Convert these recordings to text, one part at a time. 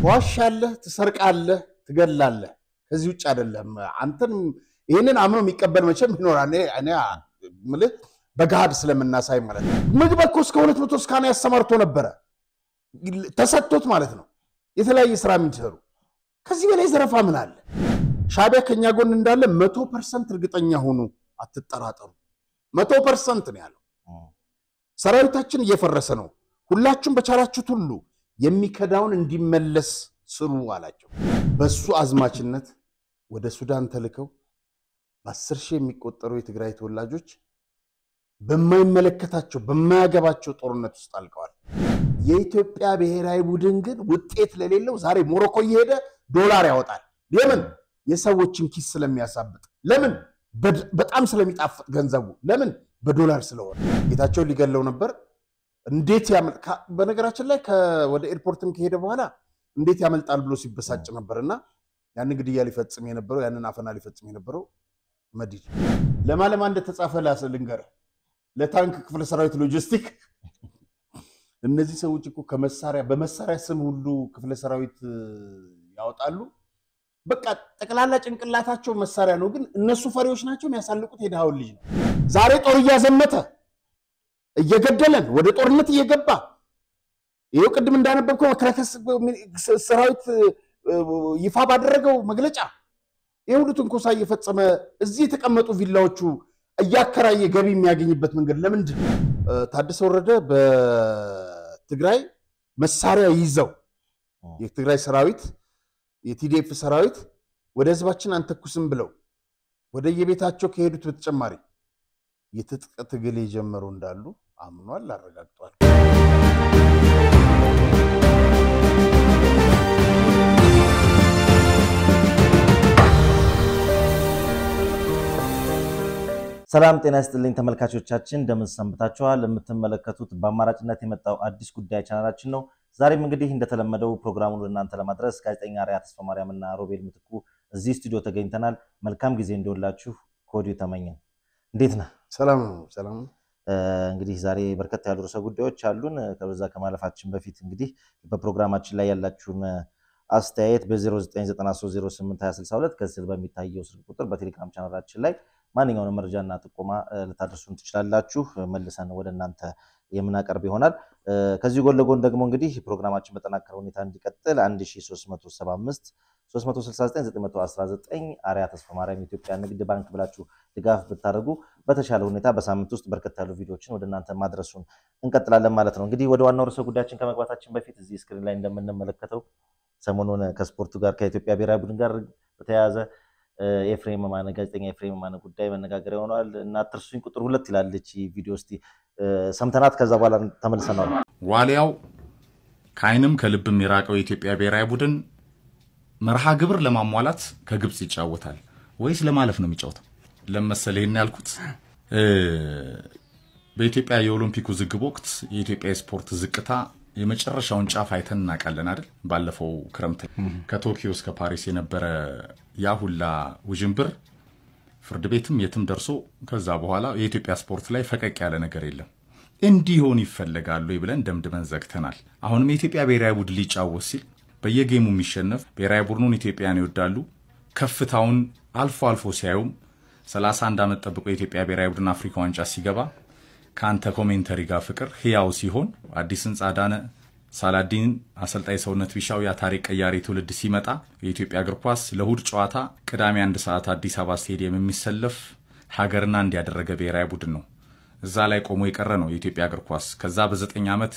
ትዋሻለህ ትሰርቃለህ ትገላለህ ከዚህ ውጭ አይደለም አንተን ይሄንን አምኖ የሚቀበል መቼም ይኖራል እኔ ማለት በጋድ ስለምናሳይ ማለት ነው ምግበኮ እስከ 200 ስካና ያሰማርቶ ነበር ተሰጥቶት ማለት ነው የተለያየ ስራ የሚሰሩ ከዚህ በላይ ዘረፋ ምን አለ ሻቢያ ከኛ ጎን እንዳለ 100% እርግጠኛ ሆኑ አትጠራጠሩ 100% ነው ያለው ሰራዊታችን እየፈረሰ ነው ሁላችሁም በቻላችሁት ሁሉ የሚከዳውን እንዲመለስ ስሩ አላቸው በሱ አዝማችነት ወደ ሱዳን ተልከው በ10 ሺህ የሚቆጠሩ የትግራይ ተወላጆች በማይመለከታቸው በማያገባቸው ጦርነት ውስጥ አልቀዋል የኢትዮጵያ ብሔራዊ ቡድን ግን ውጤት ለሌለው ዛሬ ሞሮኮ እየሄደ ዶላር ያወጣል ለምን የሰዎችን ኪስ ስለሚያሳብጥ ለምን በጣም ስለሚጣፍጥ ገንዘቡ ለምን በዶላር ስለሆነ ጌታቸው ሊገለው ነበር እንዴት ያመልጣ በነገራችን ላይ ወደ ኤርፖርትም ከሄደ በኋላ እንዴት ያመልጣል ብሎ ሲበሳጭ ነበርና ያን ግድያ ሊፈጽም የነበረው ያንን አፈና ሊፈጽም የነበረው መዲድ ለማለማ እንደተጻፈ ላስልንገር ለታንክ ክፍለ ሰራዊት ሎጂስቲክ እነዚህ ሰዎች እኮ ከመሳሪያ በመሳሪያ ስም ሁሉ ክፍለ ሰራዊት ያወጣሉ በቃ ጠቅላላ ጭንቅላታቸው መሳሪያ ነው ግን እነሱ ፈሪዎች ናቸው የሚያሳልቁት የዳው ልጅ ነው ዛሬ ጦር ያዘመተ እየገደለን ወደ ጦርነት እየገባ ይሄው ቅድም እንዳነበብከው መከራከስ ሰራዊት ይፋ ባደረገው መግለጫ የሁሉትን ኮሳ እየፈጸመ እዚህ የተቀመጡ ቪላዎቹ እያከራየ ገቢ የሚያገኝበት መንገድ ለምንድን ታደሰ ወረደ በትግራይ መሳሪያ ይዘው የትግራይ ሰራዊት የቲዲኤፍ ሰራዊት ወደ ህዝባችን አንተኩስም ብለው ወደ የቤታቸው ከሄዱት በተጨማሪ የትጥቅ ትግል የጀመሩ እንዳሉ አምኗል አረጋግጧል ሰላም ጤና ይስጥልኝ ተመልካቾቻችን እንደምን ሰንብታችኋል የምትመለከቱት በአማራጭነት የመጣው አዲስ ጉዳይ ቻናላችን ነው ዛሬም እንግዲህ እንደተለመደው ፕሮግራሙን ለእናንተ ለማድረስ ጋዜጠኛ አርያ ተስፋ ማርያምና ሮቤል ምትኩ እዚህ ስቱዲዮ ተገኝተናል መልካም ጊዜ እንደውላችሁ ኮዲው ተመኘን እንዴት ነህ ሰላም እንግዲህ ዛሬ በርከት ያሉ ርዕሰ ጉዳዮች አሉን ከበዛ ከማለፋችን በፊት እንግዲህ በፕሮግራማችን ላይ ያላችሁን አስተያየት በ0993082062 ከስር በሚታየው ስልክ ቁጥር በቴሌግራም ቻናላችን ላይ ማንኛውንም መረጃና ጥቆማ ልታደርሱን ትችላላችሁ መልሰን ወደ እናንተ የምናቀርብ ይሆናል ከዚህ ጎን ለጎን ደግሞ እንግዲህ ፕሮግራማችን በተጠናከረ ሁኔታ እንዲቀጥል 1375 369919 አርያ ተስፋ ማርያም ኢትዮጵያ ንግድ ባንክ ብላችሁ ድጋፍ ብታደርጉ በተሻለ ሁኔታ በሳምንት ውስጥ በርከት ያሉ ቪዲዮዎችን ወደ እናንተ ማድረሱን እንቀጥላለን ማለት ነው እንግዲህ ወደ ዋናው ርዕሰ ጉዳያችን ከመግባታችን በፊት እዚህ ስክሪን ላይ እንደምንመለከተው ሰሞኑን ከስፖርቱ ጋር ከኢትዮጵያ ብሔራዊ ቡድን ጋር በተያያዘ ኤፍሬም ማነ ጋዜጠኛ ኤፍሬም ማነ ጉዳይ መነጋገሪያ ሆኗል እና አትርሱኝ ቁጥር 2 ይላለች ቪዲዮ እስቲ ሰምተናት ከዛ በኋላ ተመልሰናል ዋሊያው ካይንም ከልብም ይራቀው የኢትዮጵያ ብሔራዊ ቡድን መርሃ ግብር ለማሟላት ከግብጽ ይጫወታል ወይስ ለማለፍ ነው የሚጫወተው ለምሳሌ ያልኩት በኢትዮጵያ የኦሎምፒክ ዝግብ ወቅት የኢትዮጵያ ስፖርት ዝቅታ የመጨረሻውን ጫፍ አይተን እናቃለን አይደል ባለፈው ክረምት ከቶኪዮ እስከ ፓሪስ የነበረ ያሁላ ውጅንብር ፍርድ ቤትም የትም ደርሶ ከዛ በኋላ የኢትዮጵያ ስፖርት ላይ ፈቀቅ ያለ ነገር የለም እንዲሆን ይፈልጋሉ ይብለን ደምድመን ዘግተናል አሁንም የኢትዮጵያ ብሔራዊ ቡድን ሊጫወት ሲል በየጌሙ የሚሸነፍ ብሔራዊ ቡድኑን ኢትዮጵያን ይወዳሉ ከፍታውን አልፎ ሲያዩም 31 አመት ጠብቆ የኢትዮጵያ ብሔራዊ ቡድን አፍሪካ ዋንጫ ሲገባ ካንተ ኮሜንተሪ ጋር ፍቅር ህያው ሲሆን አዲስን ጻዳነ ሳላዲን አሰልጣኝ ሰውነት ቢሻው ያ ታሪክ ቀያሪ ትውልድ ሲመጣ የኢትዮጵያ እግር ኳስ ለሁድ ጨዋታ ቅዳሜ 1 ሰዓት አዲስ አበባ ስቴዲየም የሚሰለፍ ሀገርና እንዲያደረገ ብሔራዊ ቡድን ነው እዛ ላይ ቆሞ የቀረ ነው የኢትዮጵያ እግር ኳስ ከዛ በ9 አመት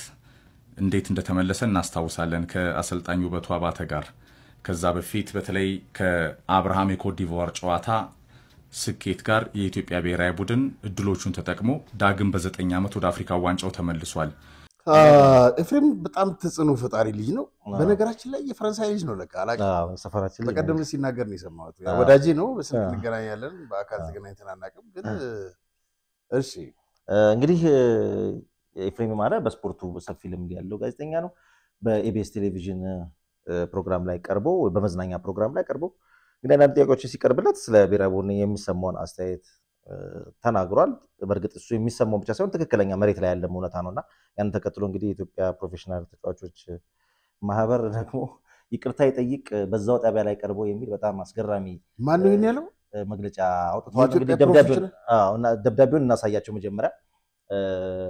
እንዴት እንደተመለሰ እናስታውሳለን ከአሰልጣኙ ውበቱ አባተ ጋር ከዛ በፊት በተለይ ከአብርሃም የኮትዲቯር ጨዋታ ስኬት ጋር የኢትዮጵያ ብሔራዊ ቡድን እድሎቹን ተጠቅሞ ዳግም በ9 አመት ወደ አፍሪካ ዋንጫው ተመልሷል ኤፍሬም በጣም ተጽዕኖ ፈጣሪ ልጅ ነው በነገራችን ላይ የፈረንሳይ ልጅ ነው ለካ አላቂ ሰፈራችን ላይ በቀደም ሲናገር ነው የሰማሁት ወዳጄ ነው በስልክ እንገናኛለን በአካል ተገናኝተን አናውቅም ግን እሺ እንግዲህ ኤፍሬም ማረ በስፖርቱ ሰፊ ልምድ ያለው ጋዜጠኛ ነው በኢቢኤስ ቴሌቪዥን ፕሮግራም ላይ ቀርቦ በመዝናኛ ፕሮግራም ላይ ቀርቦ ግን አንድ ጥያቄዎች ሲቀርብለት ስለ ብሔራዊ ቡድን የሚሰማውን አስተያየት ተናግሯል በርግጥ እሱ የሚሰማው ብቻ ሳይሆን ትክክለኛ መሬት ላይ ያለ እውነታ ነውና ያን ተከትሎ እንግዲህ የኢትዮጵያ ፕሮፌሽናል ተጫዋቾች ማህበር ደግሞ ይቅርታ ይጠይቅ በዛው ጣቢያ ላይ ቀርቦ የሚል በጣም አስገራሚ ማን ነው ይሄን ያለው መግለጫ አውጥቷል። እንግዲህ ደብዳቤውን እናሳያቸው መጀመሪያ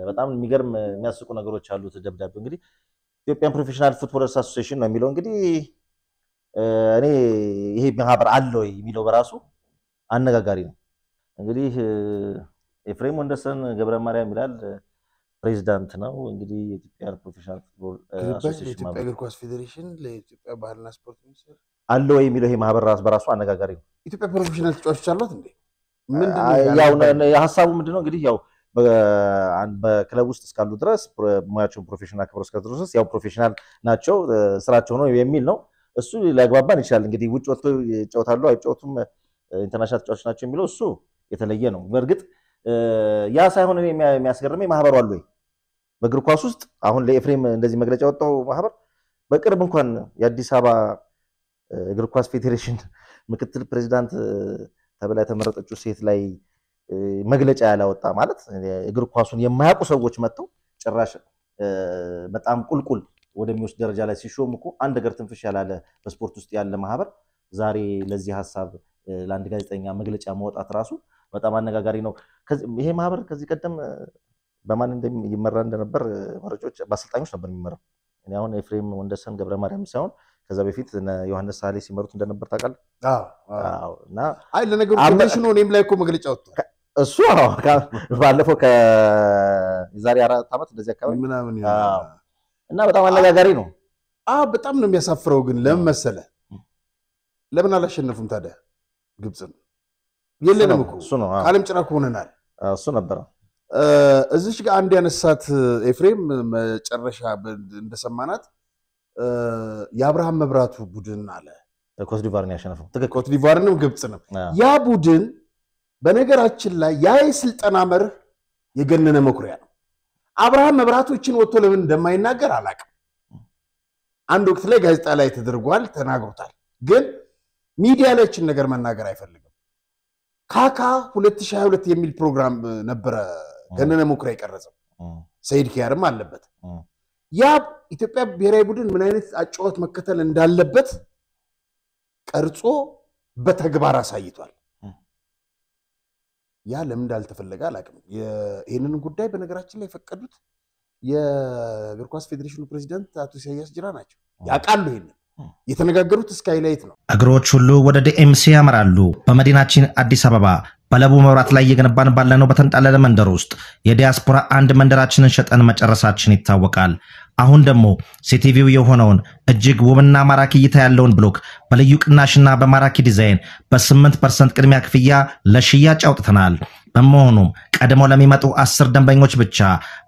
በጣም የሚገርም የሚያስቁ ነገሮች አሉት። ደብዳቤው እንግዲህ ኢትዮጵያን ፕሮፌሽናል ፉትቦለርስ አሶሲዬሽን ነው የሚለው። እንግዲህ እኔ ይሄ ማህበር አለ ወይ የሚለው በራሱ አነጋጋሪ ነው። እንግዲህ ኤፍሬም ወንደሰን ገብረ ማርያም ይላል ፕሬዝዳንት ነው። እንግዲህ የኢትዮጵያን ፕሮፌሽናል ፉትቦል አሶሲዬሽን ለኢትዮጵያ እግር ኳስ ፌዴሬሽን ለኢትዮጵያ ባህልና ስፖርት ሚኒስቴር አለ ወይ የሚለው ይሄ ማህበር በራሱ አነጋጋሪ ነው። ኢትዮጵያ ፕሮፌሽናል ተጫዋቾች አሏት እንዴ? ያው የሐሳቡ ምንድነው እንግዲህ ያው በክለብ ውስጥ እስካሉ ድረስ ሙያቸውን ፕሮፌሽናል ክብር እስከ ድረስ ያው ፕሮፌሽናል ናቸው ስራቸው ነው የሚል ነው። እሱ ሊያግባባን ይችላል። እንግዲህ ውጭ ወጥቶ ይጫወታሉ አይጫወቱም ኢንተርናሽናል ተጫዋቾች ናቸው የሚለው እሱ የተለየ ነው። በእርግጥ ያ ሳይሆን የሚያስገርመኝ ማህበሩ አለ ወይ በእግር ኳስ ውስጥ አሁን ለኤፍሬም እንደዚህ መግለጫ ወጣው ማህበር በቅርብ እንኳን የአዲስ አበባ እግር ኳስ ፌዴሬሽን ምክትል ፕሬዝዳንት ተብላ የተመረጠችው ሴት ላይ መግለጫ ያላወጣ ማለት እግር ኳሱን የማያውቁ ሰዎች መጥተው ጭራሽ በጣም ቁልቁል ወደሚወስድ ደረጃ ላይ ሲሾም እኮ አንድ ነገር ትንፍሽ ያላለ በስፖርት ውስጥ ያለ ማህበር ዛሬ ለዚህ ሐሳብ ለአንድ ጋዜጠኛ መግለጫ ማውጣት ራሱ በጣም አነጋጋሪ ነው። ይሄ ማህበር ከዚህ ቀደም በማን እንደሚመራ እንደነበር መረጃዎች በአሰልጣኞች ነበር የሚመራው። እኔ አሁን ኤፍሬም ወንደሰን ገብረ ማርያም ሳይሆን ከዛ በፊት ዮሐንስ ሳሌ ሲመሩት እንደነበር ታውቃለህ? አዎ። እና አይ ለነገሩ ኮሚሽኑ እኔም ላይ እኮ መግለጫ ወጥቷል። እሱ ባለፈው ከዛሬ 4 ዓመት እንደዚህ አካባቢ ምናምን እና በጣም አነጋጋሪ ነው። በጣም ነው የሚያሳፍረው። ግን ለምን መሰለህ ለምን አላሸነፉም ታዲያ ግብፅን? የለንም እኮ እሱ ነው ዓለም ጭራ ሆነናል። እሱ ነበር እዚች ጋር አንድ ያነሳት ኤፍሬም መጨረሻ እንደሰማናት የአብርሃም መብራቱ ቡድን አለ ኮት ዲቫርን ያሸነፈው ኮት ዲቫርንም ግብፅንም ያ ቡድን በነገራችን ላይ ያ የስልጠና መርህ የገነነ መኩሪያ ነው። አብርሃም መብራቶችን ወጥቶ ለምን እንደማይናገር አላውቅም። አንድ ወቅት ላይ ጋዜጣ ላይ ተደርጓል ተናግሮታል። ግን ሚዲያ ላይ እችን ነገር መናገር አይፈልግም። ካካ 2022 የሚል ፕሮግራም ነበረ ገነነ መኩሪያ የቀረጸው ሰይድ ኪያርም አለበት። ያ ኢትዮጵያ ብሔራዊ ቡድን ምን አይነት አጫወት መከተል እንዳለበት ቀርጾ በተግባር አሳይቷል። ያ ለምን እንዳልተፈለገ አላውቅም። ይሄንን ጉዳይ በነገራችን ላይ የፈቀዱት የእግር ኳስ ፌዴሬሽኑ ፕሬዝዳንት አቶ ኢሳያስ ጅራ ናቸው። ያውቃሉ። ይሄንን የተነጋገሩት ስካይላይት ነው። እግሮች ሁሉ ወደ ዲኤምሲ ያመራሉ። በመዲናችን አዲስ አበባ በለቡ መብራት ላይ እየገነባን ባለነው በተንጣለለ መንደር ውስጥ የዲያስፖራ አንድ መንደራችንን ሸጠን መጨረሳችን ይታወቃል። አሁን ደግሞ ሲቲቪው የሆነውን እጅግ ውብና ማራኪ እይታ ያለውን ብሎክ በልዩ ቅናሽና በማራኪ ዲዛይን በ8% ቅድሚያ ክፍያ ለሽያጭ አውጥተናል። በመሆኑም ቀድሞ ለሚመጡ 10 ደንበኞች ብቻ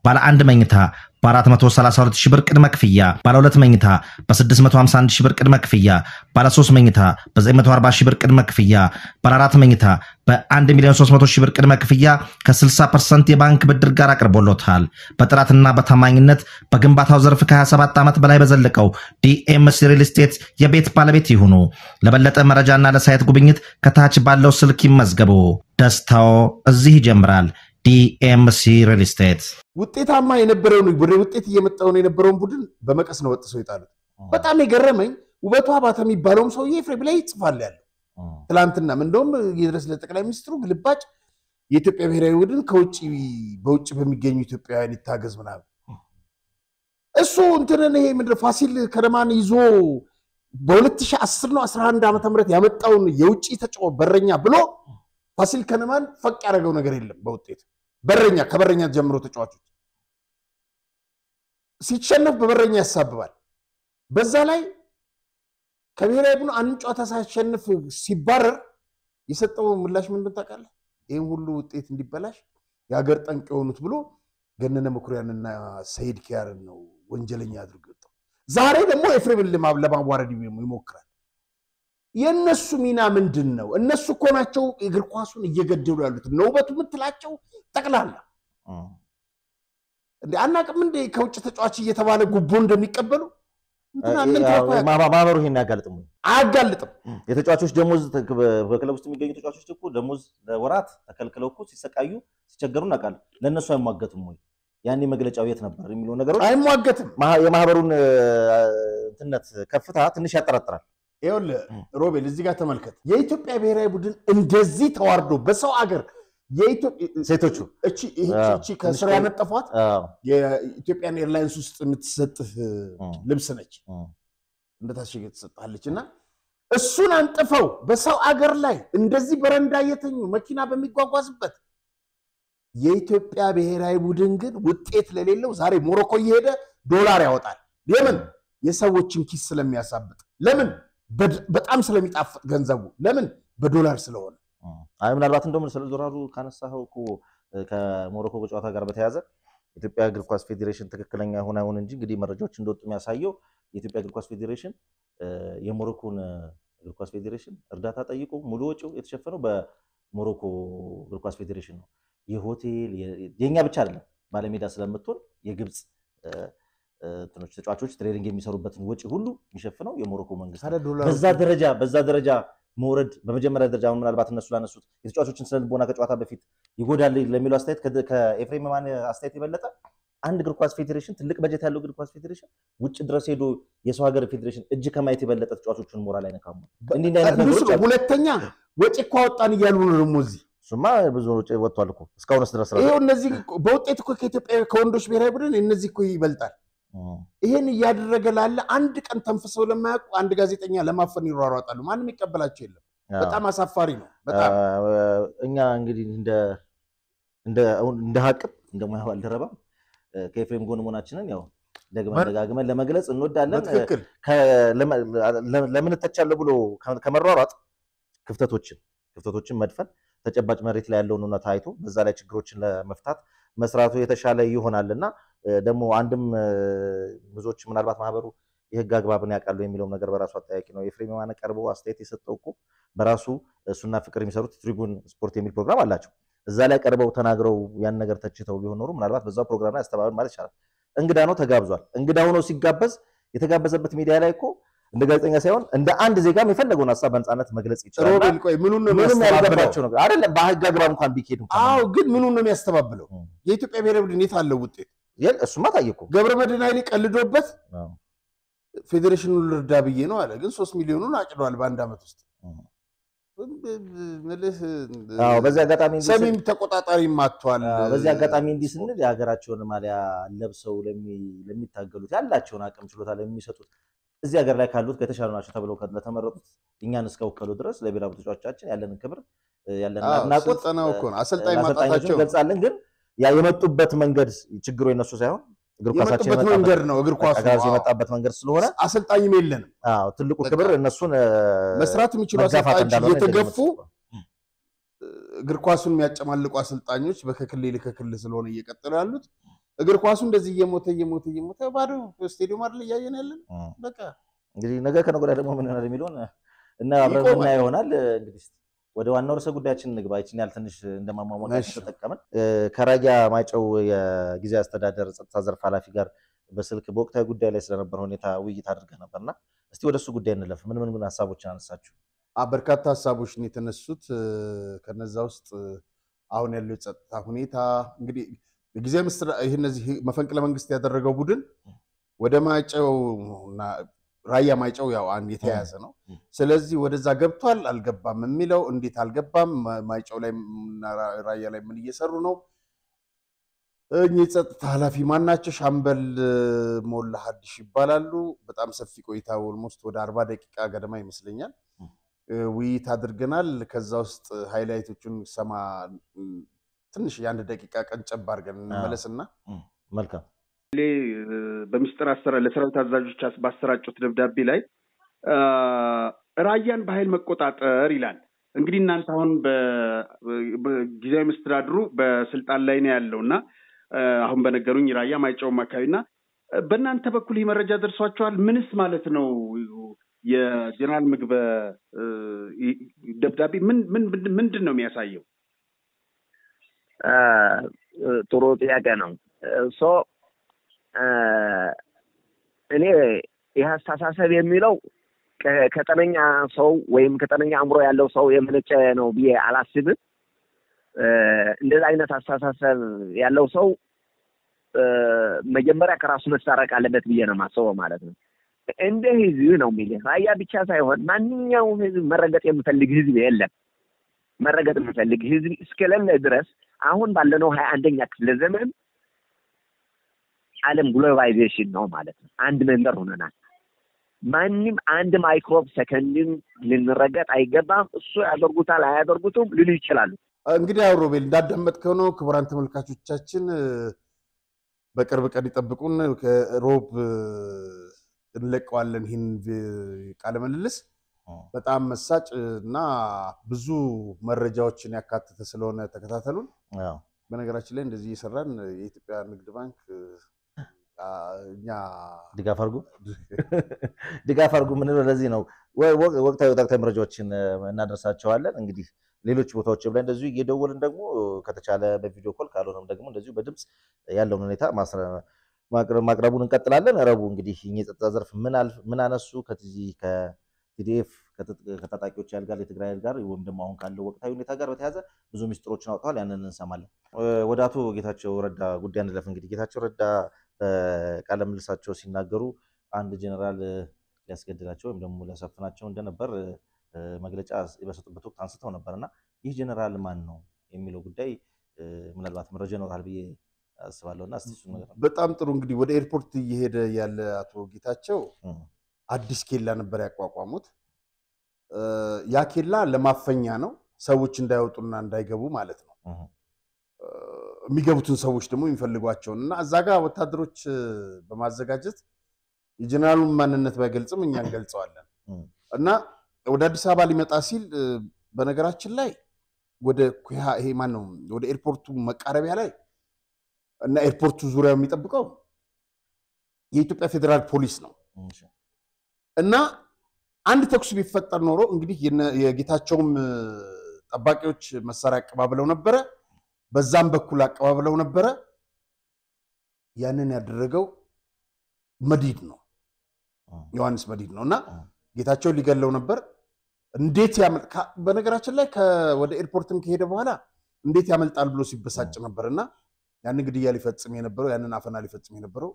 ባለ 1 መኝታ በ432,000 ብር ቅድመ ክፍያ፣ ባለ 2 መኝታ በ651,000 ብር ቅድመ ክፍያ፣ ባለ 3 መኝታ በ940,000 ብር ቅድመ ክፍያ፣ ባለ 4 መኝታ በ1,300,000 ብር ቅድመ ክፍያ ከ60% የባንክ ብድር ጋር አቅርቦሎታል። በጥራትና በታማኝነት በግንባታው ዘርፍ ከ27 ዓመት በላይ በዘለቀው ዲኤምሲ ሪል ስቴት የቤት ባለቤት ይሁኑ። ለበለጠ መረጃና ለሳይት ጉብኝት ከታች ባለው ስልክ ይመዝገቡ። ደስታው እዚህ ይጀምራል። ዲኤምሲ ሪል ስቴት ውጤታማ የነበረውን ወደ ውጤት እየመጣውን የነበረውን ቡድን በመቀስ ነው ወጥሰው ይጣሉት። በጣም የገረመኝ ውበቱ አባተ የሚባለውም ሰውዬ ኤፍሬም ላይ ይጽፋል ያለው ትላንትና እንደውም የድረስ ለጠቅላይ ሚኒስትሩ ግልባጭ የኢትዮጵያ ብሔራዊ ቡድን በውጭ በሚገኙ ኢትዮጵያውያን ይታገዝ ምናምን እሱ እንትነን ይሄ ምድር ፋሲል ከነማን ይዞ በ2010 ነው 11 ዓመተ ምህረት ያመጣውን የውጭ ተጫዋች በረኛ ብሎ ፋሲል ከነማን ፈቅ ያደረገው ነገር የለም። በውጤት በረኛ ከበረኛ ጀምሮ ተጫዋቾች ሲሸነፍ በበረኛ ያሳብባል። በዛ ላይ ከብሔራዊ ቡድኑ አንድ ጨዋታ ሳይሸነፍ ሲባረር የሰጠው ምላሽ ምንድን ታውቃለህ? ይሄን ሁሉ ውጤት እንዲበላሽ የሀገር ጠንቅ የሆኑት ብሎ ገነነ መኩሪያንና ሰይድ ኪያርን ነው ወንጀለኛ አድርጎ የወጣው። ዛሬ ደግሞ ኤፍሬምን ለማዋረድ ይሞክራል። የነሱ ሚና ምንድነው? እነሱ እኮ ናቸው እግር ኳሱን እየገደሉ ያሉት ነው ውበቱ የምትላቸው ጠቅላላ እንዴ አናቅም እንዴ ከውጭ ተጫዋች እየተባለ ጉቦ እንደሚቀበሉ ማህበሩ ይሄን ያጋልጥም አያጋልጥም። የተጫዋቾች ደሞዝ በክለብ ውስጥ የሚገኙ ተጫዋቾች እኮ ደሞዝ ለወራት ተከልክለው እኮ ሲሰቃዩ ሲቸገሩ እናውቃለን። ለነሱ አይሟገቱም ወይ? ያኔ መግለጫው የት ነበር የሚለው ነገሮች አይሟገትም። የማህበሩን እንትነት ከፍታ ትንሽ ያጠራጥራል። ይኸውልህ ሮቤል እዚህ ጋር ተመልከት። የኢትዮጵያ ብሔራዊ ቡድን እንደዚህ ተዋርዶ በሰው አገር ሴቶቹ እቺ ከስራ ያነጠፏት የኢትዮጵያን ኤርላይንስ ውስጥ የምትሰጥህ ልብስ ነች እንደታሸገ ተሰጣለችና እሱን አንጥፈው በሰው አገር ላይ እንደዚህ በረንዳ የተኙ መኪና በሚጓጓዝበት የኢትዮጵያ ብሔራዊ ቡድን ግን ውጤት ለሌለው ዛሬ ሞሮኮ እየሄደ ዶላር ያወጣል። ለምን? የሰዎችን ኪስ ስለሚያሳብጥ። ለምን? በጣም ስለሚጣፍጥ ገንዘቡ። ለምን? በዶላር ስለሆነ። ምናልባት እንደውም ስለ ዶላሩ ካነሳኸው እኮ ከሞሮኮ ጨዋታ ጋር በተያያዘ ኢትዮጵያ እግር ኳስ ፌዴሬሽን ትክክለኛ ሆነውን እንጂ እንግዲህ መረጃዎች እንደወጡ የሚያሳየው የኢትዮጵያ እግር ኳስ ፌዴሬሽን የሞሮኮን እግር ኳስ ፌዴሬሽን እርዳታ ጠይቆ ሙሉ ወጪው የተሸፈነው በሞሮኮ እግር ኳስ ፌዴሬሽን ነው። የሆቴል የኛ ብቻ አይደለም ባለሜዳ ስለምትሆን የግብጽ ተጫዋቾች ትሬኒንግ የሚሰሩበትን ወጪ ሁሉ የሚሸፍነው የሞሮኮ መንግስት። በዛ ደረጃ መውረድ በመጀመሪያ ደረጃ ምናልባት እነሱ ላነሱት የተጫዋቾችን ስለልቦና ከጨዋታ በፊት ይጎዳል ለሚለው አስተያየት ከኤፍሬም ማን አስተያየት የበለጠ አንድ እግር ኳስ ፌዴሬሽን ትልቅ በጀት ያለው እግር ኳስ ፌዴሬሽን ውጭ ድረስ ሄዶ የሰው ሀገር ፌዴሬሽን እጅ ከማየት የበለጠ ተጫዋቾችን ሞራል አይነካም። እንዲህ አይነት ነገሮች ሁለተኛ ወጪ እኮ አወጣን እያሉ ነው ደግሞ እዚህ ሱማ ብዙ ወጪ ወጥቷል እኮ እስካሁን ድረስ ይሄው እነዚህ በውጤት እኮ ከኢትዮጵያ ከወንዶች ብሔራዊ ቡድን እነዚህ እኮ ይበልጣል። ይሄን እያደረገ ላለ አንድ ቀን ተንፍሰው ለማያውቁ አንድ ጋዜጠኛ ለማፈን ይሯሯጣሉ። ማንም ይቀበላቸው የለም። በጣም አሳፋሪ ነው። በጣም እኛ እንግዲህ እንደ ሀቅም እንደ ሙያ ባልደረባ ከኤፍሬም ጎን መሆናችንን ያው ደግመን ለመግለጽ እንወዳለን። ለምን ተቻለ ብሎ ከመሯሯጥ ክፍተቶችን መድፈን ተጨባጭ መሬት ላይ ያለውን እውነታ አይቶ በዛ ላይ ችግሮችን ለመፍታት መስራቱ የተሻለ ይሆናልና ደግሞ አንድም ብዙዎች ምናልባት ማህበሩ የህግ አግባብን ያውቃሉ የሚለው ነገር በራሱ አጠያቂ ነው። ኤፍሬም ማነ ቀርቦ አስተያየት የሰጠው እኮ በራሱ እሱና ፍቅር የሚሰሩት ትሪቡን ስፖርት የሚል ፕሮግራም አላቸው። እዛ ላይ ቀርበው ተናግረው ያን ነገር ተችተው ቢሆን ኖሮ ምናልባት በዛው ፕሮግራም ላይ አስተባባሪ ማለት ይችላል። እንግዳ ነው ተጋብዟል። እንግዳ ሆኖ ሲጋበዝ የተጋበዘበት ሚዲያ ላይ እኮ እንደ ጋዜጠኛ ሳይሆን እንደ አንድ ዜጋም የፈለገውን ሀሳብ በነፃነት መግለጽ ይችላል። ሮቤል ቆይ ምኑን ነው የሚያስተባብለው ነገር አይደለም። በህግ አግባብ እንኳን ቢኬድ እንኳን ግን ምኑን ነው የሚያስተባብለው? የኢትዮጵያ ብሔራዊ ቡድን የት አለው ውጤት? እሱማ ታየኩ ገብረመድህን ኃይሌ ቀልዶበት ፌዴሬሽኑ ልርዳ ብዬ ነው አለ። ግን 3 ሚሊዮኑን አጭዷል በአንድ ዓመት ውስጥ። በዚህ አጋጣሚ ሰሚም ተቆጣጣሪ ማጥቷል። በዚህ አጋጣሚ እንዲህ ስንል የሀገራቸውን ማሊያ ለብሰው ለሚታገሉት ያላቸውን አቅም ችሎታ ለሚሰጡት እዚህ ሀገር ላይ ካሉት ከተሻሉ ናቸው ተብለው ለተመረጡት እኛን እስከውከሉ ድረስ ለብሔራዊ ተጫዋቾቻችን ያለንን ክብር ያለንን አድናቆት አሰልጣኝ ማጣታቸው ገልጻለን። ግን ያ የመጡበት መንገድ ችግሩ የነሱ ሳይሆን እግር ኳሳችን የመጣበት መንገድ ነው። እግር ኳሱ የመጣበት መንገድ ስለሆነ አሰልጣኝም የለንም። ትልቁ ክብር እነሱን መስራት የሚችሉ አሰልጣኞች እየተገፉ እግር ኳሱን የሚያጨማልቁ አሰልጣኞች በከክልል ስለሆነ እየቀጠሉ ያሉት እግር ኳሱ እንደዚህ እየሞተ ባዶ ስቴዲየም አይደል እያየን ያለን። በቃ እንግዲህ ነገ ከነገ ወዲያ ደግሞ ምን ይሆናል የሚለውን እና አብረን እና ይሆናል። እንግዲህ ወደ ዋናው ርዕሰ ጉዳያችን እንግባ። ይችን ያህል ትንሽ እንደማሟሟቂያ ተጠቀመን ከራያ ማይጨው የጊዜያዊ አስተዳደር ጸጥታ ዘርፍ ኃላፊ ጋር በስልክ በወቅታዊ ጉዳይ ላይ ስለነበረ ሁኔታ ውይይት አድርገን ነበርና እስቲ ወደሱ ጉዳይ እንለፍ። ምን ሀሳቦችን አነሳችሁ? በርካታ ሀሳቦች ነው የተነሱት። ከነዛ ውስጥ አሁን ያለው ጸጥታ ሁኔታ እንግዲህ ጊዜያዊ እነዚህ መፈንቅለ መንግስት ያደረገው ቡድን ወደ ማይጨውና ራያ ማይጨው ያው አንድ የተያያዘ ነው። ስለዚህ ወደዛ ገብቷል አልገባም የሚለው እንዴት አልገባም፣ ማይጨው ላይ ራያ ላይ ምን እየሰሩ ነው? እኚህ ጸጥታ ኃላፊ ማናቸው? ሻምበል ሞላ ሀዲሽ ይባላሉ። በጣም ሰፊ ቆይታ ኦልሞስት ወደ 40 ደቂቃ ገደማ ይመስለኛል ውይይት አድርገናል። ከዛ ውስጥ ሃይላይቶቹን ሰማ ትንሽ የ1 ደቂቃ ቀንጨብ አድርገን እንመለስና መልካም በሚስጥር ለሰራዊት አዛዦች ባሰራጩት ደብዳቤ ላይ ራያን በኃይል መቆጣጠር ይላል። እንግዲህ እናንተ አሁን በጊዜያዊ መስተዳድሩ በስልጣን ላይ ነው ያለውና አሁን በነገሩኝ ራያ ማይጨውም አካባቢና በእናንተ በኩል ይህ መረጃ ደርሷቸዋል? ምንስ ማለት ነው? የጀነራል ምግበ ደብዳቤ ምንድን ነው የሚያሳየው? ጥሩ ጥያቄ ነው። እኔ ይህ አስተሳሰብ የሚለው ከጠነኛ ሰው ወይም ከጠነኛ አእምሮ ያለው ሰው የመነጨ ነው ብዬ አላስብም። እንደዚህ አይነት አስተሳሰብ ያለው ሰው መጀመሪያ ከራሱ መሳረቅ አለበት ብዬ ነው የማስበው ማለት ነው። እንደ ህዝብ ነው የሚልህ ራያ ብቻ ሳይሆን ማንኛውም ህዝብ መረገጥ የሚፈልግ ህዝብ የለም። መረገጥ የሚፈልግ ህዝብ እስከሌለ ድረስ አሁን ባለነው 21ኛ ክፍለ ዘመን ዓለም ግሎባላይዜሽን ነው ማለት ነው። አንድ መንደር ሆነናል። ማንም አንድ ማይክሮብ ሰከንድን ልንረገጥ አይገባም። እሱ ያደርጉታል አያደርጉትም ሊሉ ይችላሉ። እንግዲህ ሮቤል እንዳዳመጥከው ነው። ክቡራን ተመልካቾቻችን በቅርብ ቀን ይጠብቁን። ከሮብ እንለቀዋለን ይህን ቃለ ምልልስ። በጣም መሳጭ እና ብዙ መረጃዎችን ያካተተ ስለሆነ ተከታተሉን። በነገራችን ላይ እንደዚህ እየሰራን የኢትዮጵያ ንግድ ባንክ እኛ ድጋፍ አድርጉ ምንለው ለዚህ ነው። ወቅታዊ መረጃዎችን እናደርሳቸዋለን። እንግዲህ ሌሎች ቦታዎች ላይ እንደዚሁ እየደወልን ደግሞ ከተቻለ በቪዲዮ ኮል ካልሆነም ደግሞ እንደዚሁ በድምጽ ያለውን ሁኔታ ማቅረቡን እንቀጥላለን። ረቡዕ እንግዲህ የጸጥታ ዘርፍ ምን አነሱ ከቲዲኤፍ ከታጣቂዎች ኃይል ጋር የትግራይ ኃይል ጋር ወይም ደግሞ አሁን ካለው ወቅታዊ ሁኔታ ጋር በተያያዘ ብዙ ሚስጥሮችን አውጥተዋል። ያንን እንሰማለን። ወደ አቶ ጌታቸው ረዳ ጉዳይ እንለፍ። እንግዲህ ጌታቸው ረዳ በቃለ ምልልሳቸው ሲናገሩ አንድ ጄኔራል ሊያስገድላቸው ወይም ደግሞ ሊያሳፍናቸው እንደነበር መግለጫ በሰጡበት ወቅት አንስተው ነበርና ይህ ጄኔራል ማን ነው የሚለው ጉዳይ ምናልባት መረጃ ይኖራል ብዬ አስባለሁና እስቲ እሱ ነገር በጣም ጥሩ። እንግዲህ ወደ ኤርፖርት እየሄደ ያለ አቶ ጌታቸው አዲስ ኬላ ነበር ያቋቋሙት። ያ ኬላ ለማፈኛ ነው፣ ሰዎች እንዳይወጡና እንዳይገቡ ማለት ነው። የሚገቡትን ሰዎች ደግሞ የሚፈልጓቸውን እና እዛ ጋር ወታደሮች በማዘጋጀት የጀነራሉን ማንነት ባይገልጽም እኛ እንገልጸዋለን። እና ወደ አዲስ አበባ ሊመጣ ሲል በነገራችን ላይ ወደ ኩያ ይሄ ማን ነው ወደ ኤርፖርቱ መቃረቢያ ላይ እና ኤርፖርቱ ዙሪያ የሚጠብቀው የኢትዮጵያ ፌደራል ፖሊስ ነው። እና አንድ ተኩስ ቢፈጠር ኖሮ እንግዲህ የጌታቸውም ጠባቂዎች መሳሪያ አቀባብለው ነበረ፣ በዛም በኩል አቀባብለው ነበረ። ያንን ያደረገው መዲድ ነው፣ ዮሐንስ መዲድ ነውና ጌታቸው ሊገለው ነበር። እንዴት ያመልጣ በነገራችን ላይ ወደ ኤርፖርትም ከሄደ በኋላ እንዴት ያመልጣል ብሎ ሲበሳጭ ነበርና ያንን ግድያ ሊፈጽም የነበረው ያንን አፈና ሊፈጽም የነበረው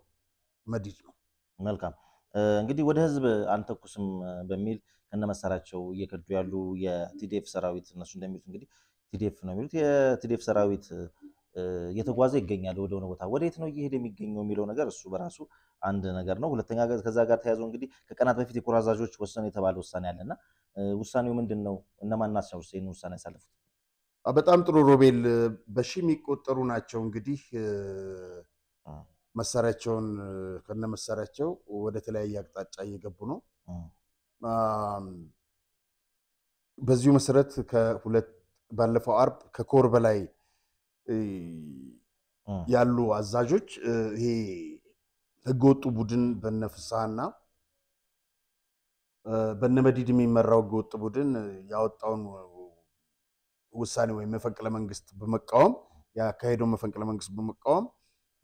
መዲድ ነው። መልካም እንግዲህ ወደ ህዝብ አንተኩስም በሚል ከነመሳሪያቸው እየከዱ ያሉ የቲዲኤፍ ሰራዊት እነሱ እንደሚሉት እንግዲህ ቲዲኤፍ ነው የሚሉት የቲዲኤፍ ሰራዊት እየተጓዘ ይገኛል ወደ ሆነ ቦታ። ወዴት ነው እየሄደ የሚገኘው የሚለው ነገር እሱ በራሱ አንድ ነገር ነው። ሁለተኛ ከዛ ጋር ተያይዞ እንግዲህ ከቀናት በፊት የኮር አዛዦች ወሰኑ የተባለ ውሳኔ አለና ውሳኔው ምንድነው? እነማን ናቸው ይህን ውሳኔ ያሳለፉት? በጣም ጥሩ ሮቤል። በሺ የሚቆጠሩ ናቸው እንግዲህ መሳሪያቸውን ከነመሳሪያቸው ወደ ተለያየ አቅጣጫ እየገቡ ነው። በዚሁ መሰረት ባለፈው አርብ ከኮር በላይ ያሉ አዛዦች ይሄ ህገወጡ ቡድን በነፍሳና በነመዲድ የሚመራው ህገወጥ ቡድን ያወጣውን ውሳኔ ወይም መፈንቅለ መንግስት በመቃወም ያካሄደው መፈንቅለ መንግስት በመቃወም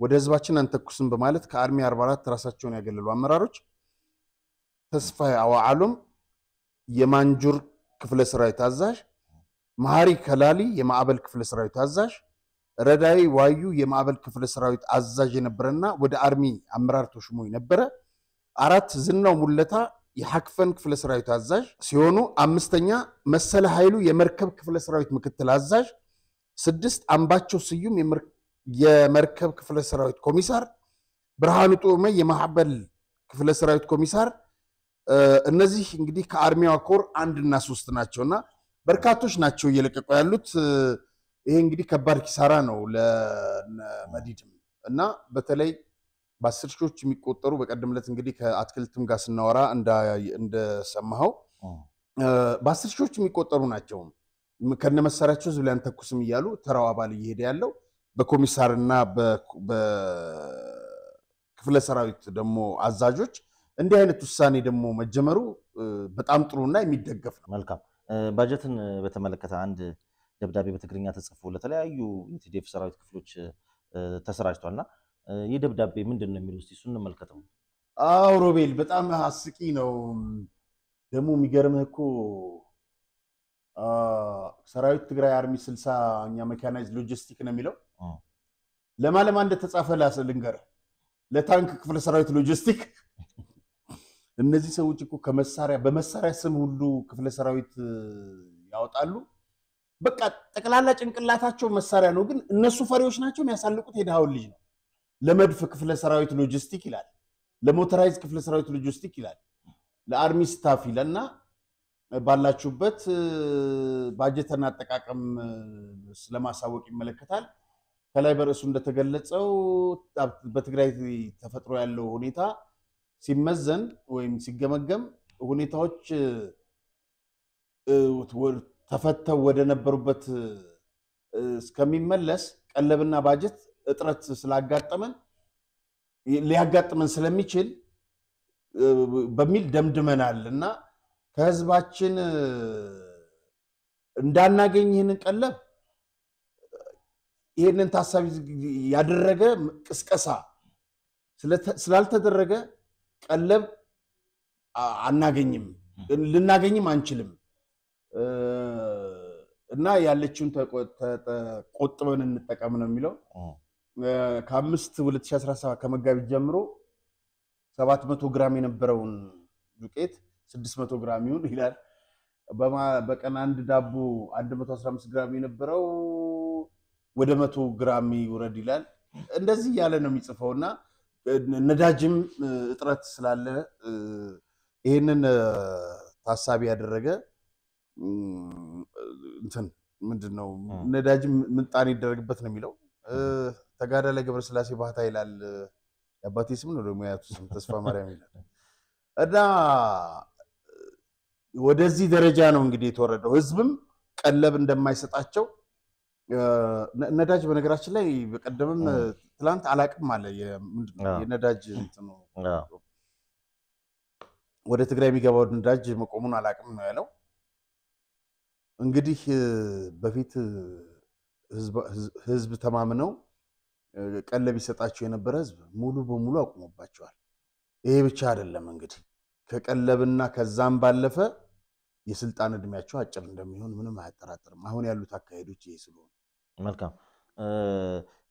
ወደ ህዝባችን አንተኩስም በማለት ከአርሚ 44 ራሳቸውን ያገለሉ አመራሮች ተስፋዬ አዋዓሎም የማንጁር ክፍለ ሰራዊት አዛዥ፣ መሐሪ ከላሊ የማዕበል ክፍለ ሰራዊት አዛዥ፣ ረዳይ ዋዩ የማዕበል ክፍለ ሰራዊት አዛዥ የነበረና ወደ አርሚ አመራር ተሾሞ የነበረ፣ 4 ዝናው ሙለታ የሐክፈን ክፍለ ሰራዊት አዛዥ ሲሆኑ 5ኛ መሰለ ኃይሉ የመርከብ ክፍለ ሰራዊት ምክትል አዛዥ፣ 6 አምባቸው ስዩም የመርከብ ክፍለ ሰራዊት ኮሚሳር፣ ብርሃኑ ጦመ የማዕበል ክፍለ ሰራዊት ኮሚሳር። እነዚህ እንግዲህ ከአርሚዋ ኮር 1 እና 3 ናቸውና በርካቶች ናቸው እየለቀቁ ያሉት። ይሄ እንግዲህ ከባድ ኪሳራ ነው ለመዲድ እና በተለይ በ10 ሺዎች የሚቆጠሩ በቀደምለት እንግዲህ ከአትክልትም ጋር ስናወራ እንደሰማው በ10 ሺዎች የሚቆጠሩ ናቸው ከነመሳሪያቸው ህዝብ ላይ አንተኩስም እያሉ ተራው አባል እየሄደ ያለው በኮሚሳርና በክፍለ ሰራዊት ደግሞ አዛዦች እንዲህ አይነት ውሳኔ ደግሞ መጀመሩ በጣም ጥሩና የሚደገፍ ነው። መልካም ባጀትን በተመለከተ አንድ ደብዳቤ በትግርኛ ተጽፎ ለተለያዩ የቲዲኤፍ ሰራዊት ክፍሎች ተሰራጭቷልና ይህ ደብዳቤ ምንድነው የሚለው እስቲ እሱን እንመልከተው። አዎ ሮቤል በጣም አስቂ ነው። ደግሞ የሚገርምህ እኮ ሰራዊት ትግራይ አርሚ 60ኛ ሜካናይዝድ ሎጂስቲክ ነው የሚለው ለማለማ እንደተጻፈ ልንገር ለታንክ ክፍለ ሰራዊት ሎጂስቲክ እነዚህ ሰዎች እኮ በመሳሪያ ስም ሁሉ ክፍለ ሰራዊት ያወጣሉ በቃ ጠቅላላ ጭንቅላታቸው መሳሪያ ነው ግን እነሱ ፈሪዎች ናቸው የሚያሳልቁት የዳውን ልጅ ነው ለመድፍ ክፍለ ሰራዊት ሎጂስቲክ ይላል ለሞተራይዝ ክፍለ ሰራዊት ሎጂስቲክ ይላል ለአርሚ ስታፍ ይላልና ባላችሁበት ባጀትና አጠቃቀም ስለማሳወቅ ይመለከታል ከላይ በርዕሱ እንደተገለጸው በትግራይ ተፈጥሮ ያለው ሁኔታ ሲመዘን ወይም ሲገመገም ሁኔታዎች ተፈተው ወደ ነበሩበት እስከሚመለስ ቀለብና ባጀት እጥረት ስላጋጠመን ሊያጋጥመን ስለሚችል በሚል ደምድመናልና ከህዝባችን እንዳናገኝ ይሄንን ቀለብ ይሄንን ታሳቢ ያደረገ ቅስቀሳ ስላልተደረገ ቀለብ አናገኝም ልናገኝም አንችልም እና ያለችውን ተቆጥበን እንጠቀም ነው የሚለው ከ5 2017 ከመጋቢት ጀምሮ 700 ግራም የነበረውን ዱቄት 600 ግራም ይሁን ይላል በቀን አንድ ዳቦ 115 ግራም የነበረው ወደ 100 ግራም ይወረድ ይላል እንደዚህ ያለ ነው የሚጽፈውና ነዳጅም እጥረት ስላለ ይሄንን ታሳቢ ያደረገ እንትን ምንድነው ነዳጅም ምንጣኔ ይደረግበት ነው የሚለው ተጋዳላይ ገብረስላሴ ባህታ ይላል ያባቴ ስም ነው ደግሞ ያቱ ስም ተስፋ ማርያም ይላል እና ወደዚህ ደረጃ ነው እንግዲህ የተወረደው ህዝብም ቀለብ እንደማይሰጣቸው ነዳጅ በነገራችን ላይ በቀደምም ትላንት አላቅም አለ የነዳጅ እንትኑ ወደ ትግራይ የሚገባው ነዳጅ መቆሙን አላቅም ነው ያለው እንግዲህ በፊት ህዝብ ተማምነው ቀለብ ይሰጣቸው የነበረ ህዝብ ሙሉ በሙሉ አቁሞባቸዋል ይሄ ብቻ አይደለም እንግዲህ ከቀለብና ከዛም ባለፈ የስልጣን እድሜያቸው አጭር እንደሚሆን ምንም አያጠራጥርም አሁን ያሉት አካሄዶች ይሄ ስለሆነ መልካም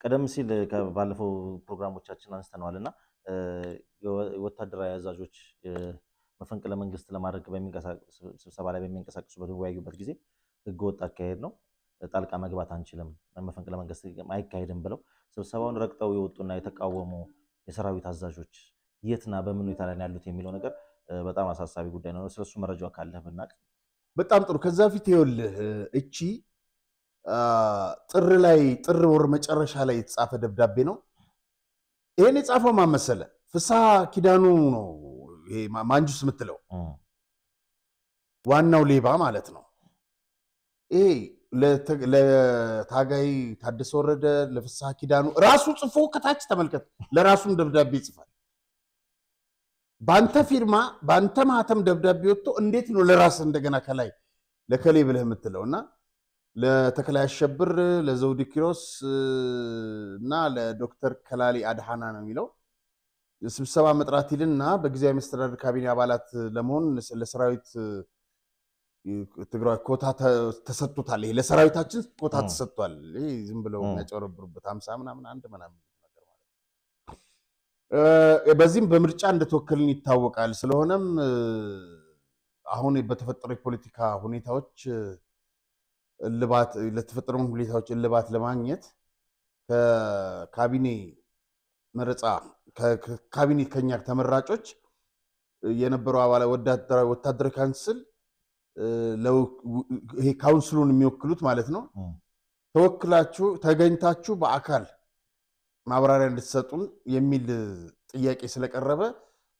ቀደም ሲል ባለፈው ፕሮግራሞቻችን አንስተናልና ወታደራዊ አዛዦች መፈንቅለ መንግስት ለማድረግ ስብሰባ ላይ በሚንቀሳቀሱበት ወያዩበት ጊዜ ህገወጥ አካሄድ ነው ጣልቃ መግባት አንችልም መፈንቅለ መንግስት አይካሄድም ብለው ስብሰባውን ረግጠው የወጡና የተቃወሙ የሰራዊት አዛዦች የትና በምን ሁኔታ ላይ ያሉት የሚለው ነገር በጣም አሳሳቢ ጉዳይ ነው ስለሱ መረጃው ካለ ብናቅ በጣም ጥሩ ከዛ ፊት ይወልህ እቺ ጥር ወር መጨረሻ ላይ የተጻፈ ደብዳቤ ነው ይሄን የጻፈው ማን መሰለ ፍስሐ ኪዳኑ ነው ይሄ ማንጁስ ምትለው ዋናው ሌባ ማለት ነው ይሄ ለታጋይ ታደሰ ወረደ ለፍስሐ ኪዳኑ ራሱ ጽፎ ከታች ተመልከት ለራሱም ደብዳቤ ይጽፋል ባንተ ፊርማ ባንተ ማህተም ደብዳቤ ወጥቶ እንዴት ነው ለራስ እንደገና ከላይ ለከሌ ብለህ ምትለውና ለተከላይ አሸብር ለዘውዲ ኪሮስ እና ለዶክተር ከላሊ አድሃና ነው የሚለው ስብሰባ መጥራት ይልና በጊዜያዊ መስተዳድር ካቢኔ አባላት ለመሆን ለሰራዊት ትግራይ ኮታ ተሰጥቷል ይሄ ለሰራዊታችን ኮታ ተሰጥቷል ይሄ ዝም ብለው ያጨረብሩበት 50 ምናምን አንድ ምናምን ነገር ማለት በዚህም በምርጫ እንደተወከልን ይታወቃል ስለሆነም አሁን በተፈጠሩ የፖለቲካ ሁኔታዎች ለተፈጠሩ ሁኔታዎች እልባት ለማግኘት ከካቢኔ መረጻ ከካቢኔ ከኛ ተመራጮች የነበሩ አባላት ወታደራዊ ካውንስል ይሄ ካውንስሉን የሚወክሉት ማለት ነው ተወክላችሁ ተገኝታችሁ በአካል ማብራሪያ እንድትሰጡን የሚል ጥያቄ ስለቀረበ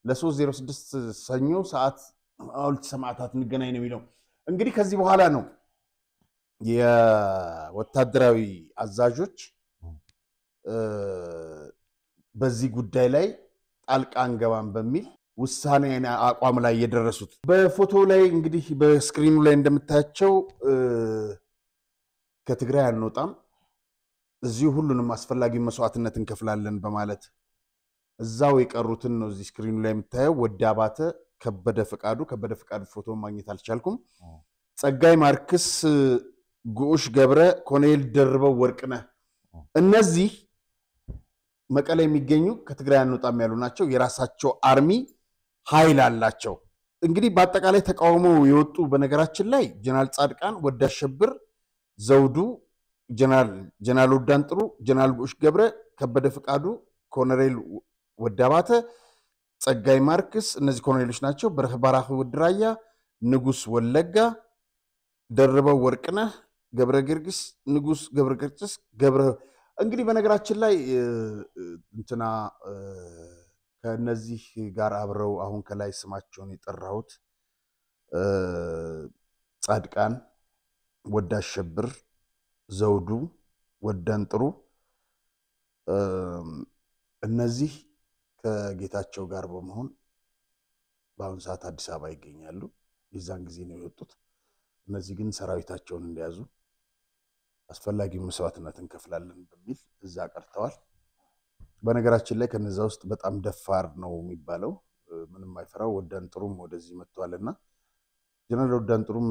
ለ306 ሰኞ ሰዓት 2 ሰዓታት እንገናኝ ነው የሚለው እንግዲህ ከዚህ በኋላ ነው የወታደራዊ አዛዦች በዚህ ጉዳይ ላይ ጣልቃ አንገባም በሚል ውሳኔ አቋም ላይ የደረሱት በፎቶ ላይ እንግዲህ በስክሪኑ ላይ እንደምታያቸው ከትግራይ አንወጣም እዚሁ ሁሉንም አስፈላጊ መስዋዕትነት እንከፍላለን በማለት እዛው የቀሩትን ነው እዚህ ስክሪኑ ላይ የምታየው ወዳባተ ከበደ ፍቃዱ ፎቶ ማግኘት አልቻልኩም ጸጋይ ማርክስ ጉሽ ገብረ ኮኔል ደርበው ወርቅነህ እነዚህ መቀሌ የሚገኙ ከትግራይ አንወጣም ያሉ ናቸው። የራሳቸው አርሚ ኃይል አላቸው። እንግዲህ በአጠቃላይ ተቃውሞው የወጡ በነገራችን ላይ ጀነራል ጻድቃን፣ ወደ አሸብር ዘውዱ፣ ጀነራል ወዳንጥሩ፣ ጀነራል ጉሽ ገብረ፣ ከበደ ፍቃዱ፣ ኮሎኔል ወዳባተ፣ ጸጋይ ማርክስ እነዚህ ኮሎኔሎች ናቸው። በራህ ወድራያ፣ ንጉስ ወለጋ፣ ደርበው ወርቅነህ፣ ገብረ ግርግስ፣ ንጉስ ገብረ ግርግስ ገብረ እንግዲህ በነገራችን ላይ እንትና ከነዚህ ጋር አብረው አሁን ከላይ ስማቸውን የጠራሁት ጻድቃን፣ ወደ አሸብር ዘውዱ፣ ወዳንጥሩ እነዚህ ከጌታቸው ጋር በመሆን በአሁን ሰዓት አዲስ አበባ ይገኛሉ። የዛን ጊዜ ነው የወጡት። እነዚህ ግን ሰራዊታቸውን እንደያዙ አስፈላጊው መስዋዕትነት እንከፍላለን በሚል እዛ ቀርተዋል። በነገራችን ላይ ከነዛ ውስጥ በጣም ደፋር ነው የሚባለው ምንም አይፈራው ወዳንጥሩም ወደዚህ መጥቷልና ጀነራል ወዳንጥሩም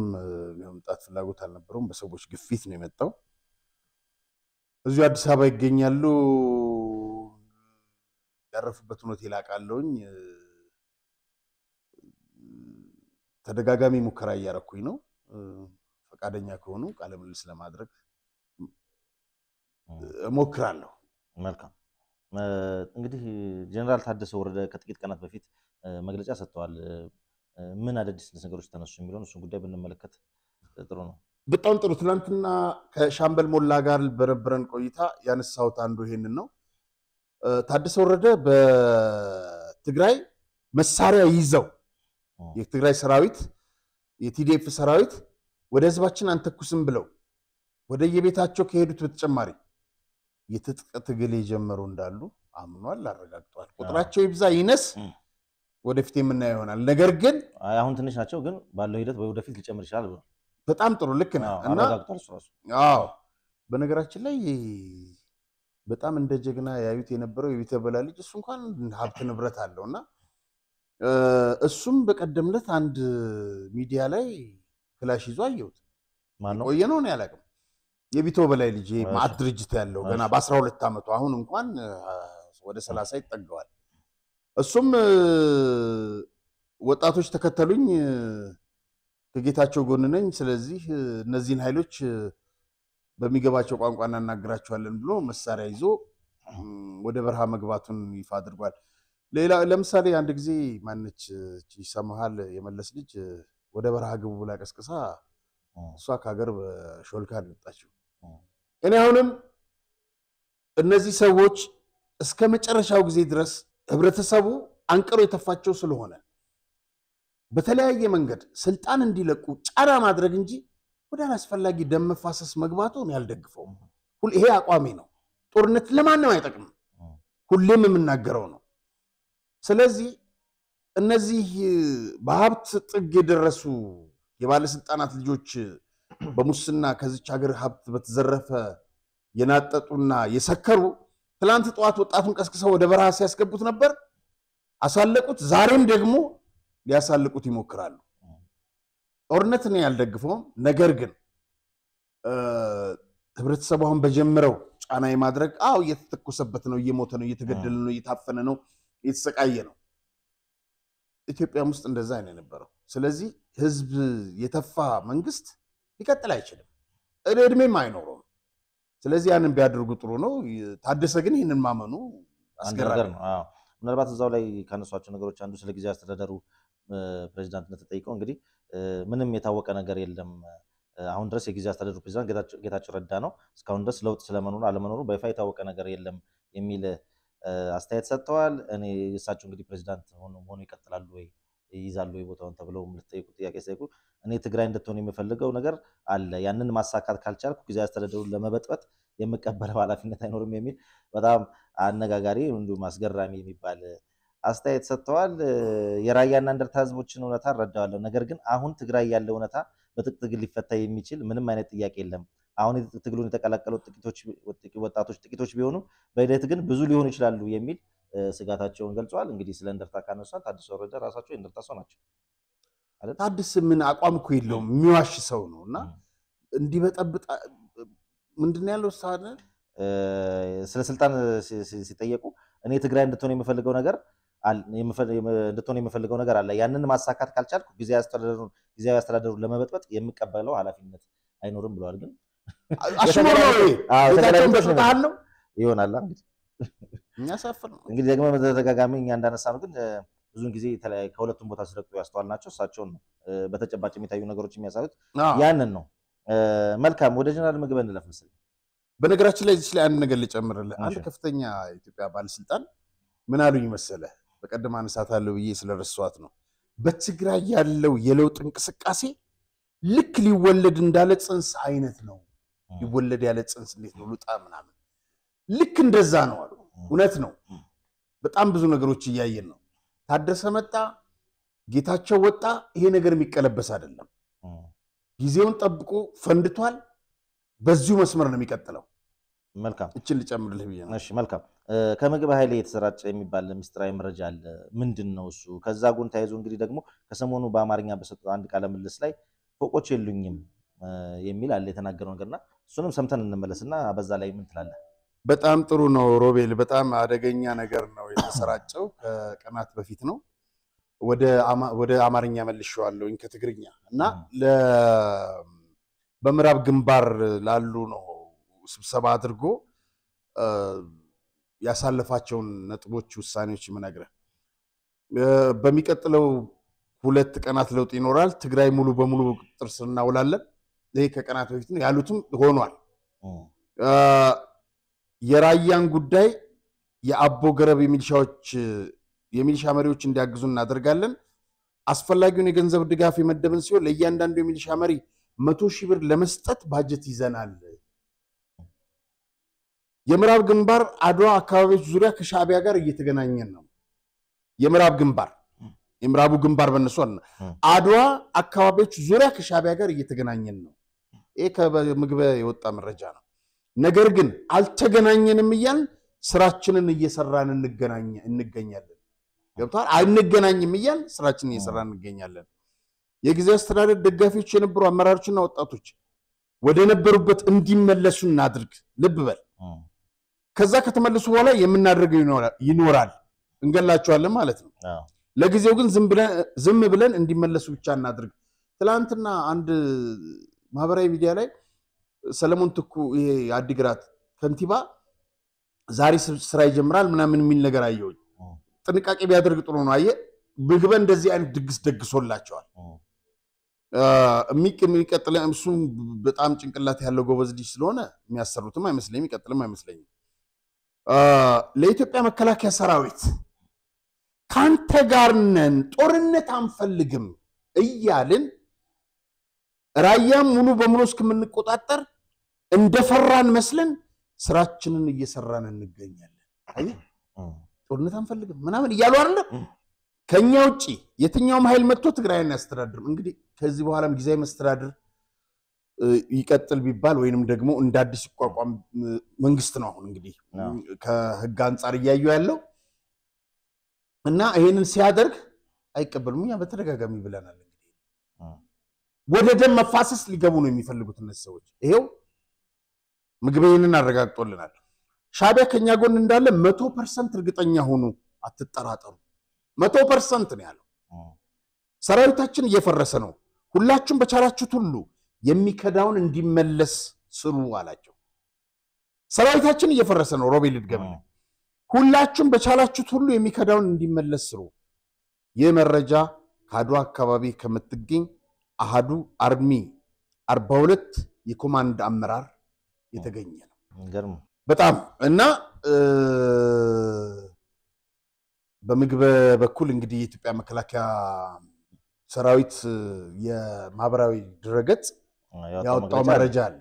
ለመምጣት ፍላጎት አልነበረውም። በሰዎች ግፊት ነው የመጣው። እዚሁ አዲስ አበባ ይገኛሉ። ያረፉበትን ሆቴል አውቃለሁኝ። ተደጋጋሚ ሙከራ እያረኩኝ ነው። ፈቃደኛ ከሆኑ ቃለ ምልልስ ለማድረግ እሞክራለሁ። መልካም። እንግዲህ ጀነራል ታደሰ ወረደ ከጥቂት ቀናት በፊት መግለጫ ሰጥተዋል። ምን አዳዲስ ነገሮች ተነሱ የሚለውን እሱን ጉዳይ ብንመለከት ጥሩ ነው። በጣም ጥሩ። ትናንትና ከሻምበል ሞላ ጋር በነበረን ቆይታ ያነሳሁት አንዱ ይሄንን ነው። ታደሰ ወረደ በትግራይ መሳሪያ ይዘው የትግራይ ሰራዊት የቲዲኤፍ ሰራዊት ወደ ህዝባችን አንተኩስም ብለው ወደ የቤታቸው ከሄዱት በተጨማሪ የትጥቅ ትግል የጀመሩ እንዳሉ አምኗል፣ አረጋግጧል። ቁጥራቸው ይብዛ ይነስ ወደፊት የምናየው ይሆናል። ነገር ግን አሁን ትንሽ ናቸው፣ ግን ባለው ሂደት ወደፊት ሊጨምር ይችላል ብሎ በጣም ጥሩ ልክ ነው እና አረጋግጧል ራሱ። አዎ በነገራችን ላይ በጣም እንደ ጀግና ያዩት የነበረው የቤተበላ ልጅ እሱ እንኳን ሀብት ንብረት አለውና እሱም በቀደምለት አንድ ሚዲያ ላይ ክላሽ ይዞ አየሁት። ማነው ቆየ ነው ያላቀም የቢቶ በላይ ልጅ ማዕድ ድርጅት ያለው ገና በ12 ዓመቱ አሁን እንኳን ወደ 30 ይጠጋዋል። እሱም ወጣቶች ተከተሉኝ ከጌታቸው ጎን ነኝ፣ ስለዚህ እነዚህን ኃይሎች በሚገባቸው ቋንቋ እናናግራቸዋለን ብሎ መሳሪያ ይዞ ወደ በረሃ መግባቱን ይፋ አድርጓል። ሌላ ለምሳሌ አንድ ጊዜ ማነች ይሰማሃል የመለስ ልጅ ወደ በረሃ ግቡ ብላ ቀስቅሳ እሷ ከሀገር በሾልካ አልወጣችው። እኔ አሁንም እነዚህ ሰዎች እስከ መጨረሻው ጊዜ ድረስ ህብረተሰቡ አንቀሮ የተፋቸው ስለሆነ በተለያየ መንገድ ስልጣን እንዲለቁ ጫና ማድረግ እንጂ ወደ አላስፈላጊ ደም መፋሰስ መግባቱን ያልደግፈው። ይሄ አቋሜ ነው። ጦርነት ለማንም አይጠቅም፣ ሁሌም የምናገረው ነው። ስለዚህ እነዚህ በሀብት ጥግ የደረሱ የባለስልጣናት ልጆች በሙስና ከዚች ሀገር ሀብት በተዘረፈ የናጠጡና የሰከሩ ትላንት ጠዋት ወጣቱን ቀስቅሰው ወደ በረሃ ሲያስገቡት ነበር፣ አሳለቁት። ዛሬም ደግሞ ሊያሳልቁት ይሞክራሉ። ጦርነት ነው ያልደግፈውም። ነገር ግን ህብረተሰቡ አሁን በጀመረው ጫና የማድረግ እየተተኮሰበት ነው፣ እየሞተ ነው፣ እየተገደለ ነው፣ እየታፈነ ነው፣ እየተሰቃየ ነው። ኢትዮጵያም ውስጥ እንደዛ አይነት የነበረው። ስለዚህ ህዝብ የተፋ መንግስት ሊቀጥል አይችልም፣ እድሜም አይኖረውም። ስለዚህ ያንን ቢያደርጉ ጥሩ ነው። ታደሰ ግን ይህንን ማመኑ አስገራሚ ነው። ምናልባት እዛው ላይ ካነሷቸው ነገሮች አንዱ ስለ ጊዜያዊ አስተዳደሩ ፕሬዚዳንትነት ተጠይቀው እንግዲህ ምንም የታወቀ ነገር የለም አሁን ድረስ የጊዜያዊ አስተዳደሩ ፕሬዚዳንት ጌታቸው ረዳ ነው። እስካሁን ድረስ ለውጥ ስለመኖሩ አለመኖሩ በይፋ የታወቀ ነገር የለም የሚል አስተያየት ሰጥተዋል። እኔ እሳቸው እንግዲህ ፕሬዚዳንት ሆኖ ይቀጥላሉ ወይ ይይዛሉ ወይ ቦታውን ተብለው ልጠይቁ ጥያቄ ሲጠይቁ እኔ ትግራይ እንድትሆን የምፈልገው ነገር አለ፣ ያንን ማሳካት ካልቻልኩ ጊዜያዊ አስተዳደሩን ለመበጥበጥ የምቀበለው ኃላፊነት አይኖርም የሚል በጣም አነጋጋሪ እንዲሁም አስገራሚ የሚባል አስተያየት ሰጥተዋል። የራያና እንደርታ ህዝቦችን እውነታ እረዳዋለሁ፣ ነገር ግን አሁን ትግራይ ያለው እውነታ በትጥቅ ትግል ሊፈታ የሚችል ምንም አይነት ጥያቄ የለም። አሁን የትጥቅ ትግሉን የተቀላቀሉት ወጣቶች ጥቂቶች ቢሆኑ በሂደት ግን ብዙ ሊሆኑ ይችላሉ የሚል ስጋታቸውን ገልጸዋል። እንግዲህ ስለ እንደርታ ካነሳን ታደሰ ወረደ ራሳቸው የእንደርታ ሰው ናቸው። ታደሰ ምን አቋም እኮ የለውም፣ የሚዋሽ ሰው ነው እና እንዲበጠብጥ ምንድን ያለው ሳነ ስለ ስልጣን ሲጠየቁ እኔ ትግራይ እንድትሆን የምፈልገው ነገር አለ ያንን ማሳካት ካልቻልኩ ጊዜያዊ አስተዳደሩን ለመበጥበጥ የምቀበለው ኃላፊነት አይኖርም ብለዋል። ግን አሽሙር ነው ነው ይሆናል እንግዲህ የሚያሳፍር ነው። እንግዲህ ደግሞ በተደጋጋሚ እኛ እንዳነሳነው ግን ብዙውን ጊዜ ከሁለቱም ቦታ ሲለቁ ያስተዋልናቸው እሳቸውን ነው። በተጨባጭ የሚታዩ ነገሮች የሚያሳዩት ያንን ነው። መልካም ወደ ጀነራል ምግበ እንለፍ መሰለኝ። በነገራችን ላይ እዚህ ላይ አንድ ነገር ልጨምርልህ። አንድ ከፍተኛ የኢትዮጵያ ባለስልጣን ምን አሉኝ መሰለህ? በቀደም አነሳታለሁ ብዬ ስለረሷት ነው። በትግራይ ያለው የለውጥ እንቅስቃሴ ልክ ሊወለድ እንዳለ ጽንስ አይነት ነው። ሊወለድ ያለ ጽንስ እንዴት ነው ልጣ ምናምን ልክ እንደዛ ነው አሉ። እውነት ነው። በጣም ብዙ ነገሮች እያየን ነው። ታደሰ መጣ፣ ጌታቸው ወጣ፣ ይሄ ነገር የሚቀለበስ አይደለም። ጊዜውን ጠብቆ ፈንድቷል። በዚሁ መስመር ነው የሚቀጥለው። መልካም እችን ልጨምርልህ ብዬ ነው። እሺ መልካም። ከምግብ ኃይል የተሰራጨ የሚባል ምስጢራዊ መረጃ አለ። ምንድነው እሱ? ከዛ ጎን ተያይዞ እንግዲህ ደግሞ ከሰሞኑ በአማርኛ በሰጡት አንድ ቃለ ምልልስ ላይ ፎቆች የሉኝም የሚል አለ የተናገረው ነገርና እሱንም ሰምተን እንመለስና በዛ ላይ ምን ትላለህ? በጣም ጥሩ ነው ሮቤል። በጣም አደገኛ ነገር ነው የተሰራጨው። ከቀናት በፊት ነው ወደ አማርኛ መልሼዋለሁኝ ከትግርኛ እና በምዕራብ ግንባር ላሉ ነው ስብሰባ አድርጎ ያሳለፋቸውን ነጥቦች ውሳኔዎች ምነግርህ። በሚቀጥለው 2 ቀናት ለውጥ ይኖራል። ትግራይ ሙሉ በሙሉ ቁጥጥር ስር እናውላለን። ይሄ ከቀናት በፊት ነው ያሉትም ሆኗል። የራያን ጉዳይ የአቦ ገረብ የሚሊሻ መሪዎች እንዲያግዙ እናደርጋለን። አስፈላጊውን የገንዘብ ድጋፍ የመደብን ሲሆን ለእያንዳንዱ የሚሊሻ መሪ 100,000 ብር ለመስጠት ባጀት ይዘናል። የምዕራብ ግንባር አድዋ አካባቢዎች ዙሪያ ከሻዕቢያ ጋር እየተገናኘን ነው። የምዕራቡ ግንባር በእነሱ አድዋ አካባቢዎች ዙሪያ ከሻዕቢያ ጋር እየተገናኘን ነው። ይሄ ከምግበ የወጣ መረጃ ነው። ነገር ግን አልተገናኘንም እያልን ስራችንን እየሰራን እንገኛለን። ገብቷል? አንገናኝም እያልን ስራችንን እየሰራን እንገኛለን። የጊዜያዊ አስተዳደር ደጋፊዎች የነበሩ አመራሮችና ወጣቶች ወደ ነበሩበት እንዲመለሱ እናድርግ። ልብ በል። ከዛ ከተመለሱ በኋላ የምናደርገው ይኖራል። እንገላቸዋለን ማለት ነው። ለጊዜው ግን ዝም ብለን እንዲመለሱ ብቻ እናድርግ። ትላንትና አንድ ማህበራዊ ሚዲያ ላይ ሰለሞን ትኩ ይሄ አዲግራት ከንቲባ ዛሬ ስራ ይጀምራል ምናምን የሚል ነገር አየሁኝ። ጥንቃቄ ቢያደርግ ጥሩ ነው። አየህ ምግበ እንደዚህ አይነት ድግስ ደግሶላቸዋል። የሚቀጥል እሱ በጣም ጭንቅላት ያለው ጎበዝ ልጅ ስለሆነ የሚያሰሩትም አይመስለኝም፣ ይቀጥልም አይመስለኝም። ለኢትዮጵያ መከላከያ ሰራዊት ካንተ ጋር ነን፣ ጦርነት አንፈልግም እያልን ራያም ሙሉ በሙሉ እስከምንቆጣጠር እንደፈራን መስለን ስራችንን እየሰራን እንገኛለን። አይ ጦርነት አንፈልግም ምናምን እያሉ አይደለ? ከኛ ውጪ የትኛውም ኃይል መጥቶ ትግራይን ያስተዳድርም። እንግዲህ ከዚህ በኋላም ጊዜያዊ መስተዳድር ይቀጥል ቢባል ወይንም ደግሞ እንደ አዲስ ይቋቋም መንግስት ነው አሁን እንግዲህ ከህግ አንፃር እያዩ ያለው እና ይሄንን ሲያደርግ አይቀበሉም። እኛ በተደጋጋሚ ብለናል። እንግዲህ ወደ ደም መፋሰስ ሊገቡ ነው የሚፈልጉት እነዚህ ሰዎች። ይሄው ምግበይንን አረጋግጦልናል። ሻዕቢያ ከኛ ጎን እንዳለ 100% እርግጠኛ ሆኑ፣ አትጠራጠሩ። 100% ነው ያለው። ሰራዊታችን እየፈረሰ ነው፣ ሁላችሁም በቻላችሁት ሁሉ የሚከዳውን እንዲመለስ ስሩ አላቸው። ሰራዊታችን እየፈረሰ ነው። ሮቤል ልድገም፣ ሁላችሁም በቻላችሁት ሁሉ የሚከዳውን እንዲመለስ ስሩ። ይህ መረጃ ከአድዋ አካባቢ ከምትገኝ አሃዱ አርሚ 42 የኮማንድ አመራር የተገኘ ነው። በጣም እና በምግብ በኩል እንግዲህ የኢትዮጵያ መከላከያ ሰራዊት የማህበራዊ ድረገጽ ያወጣው መረጃ አለ።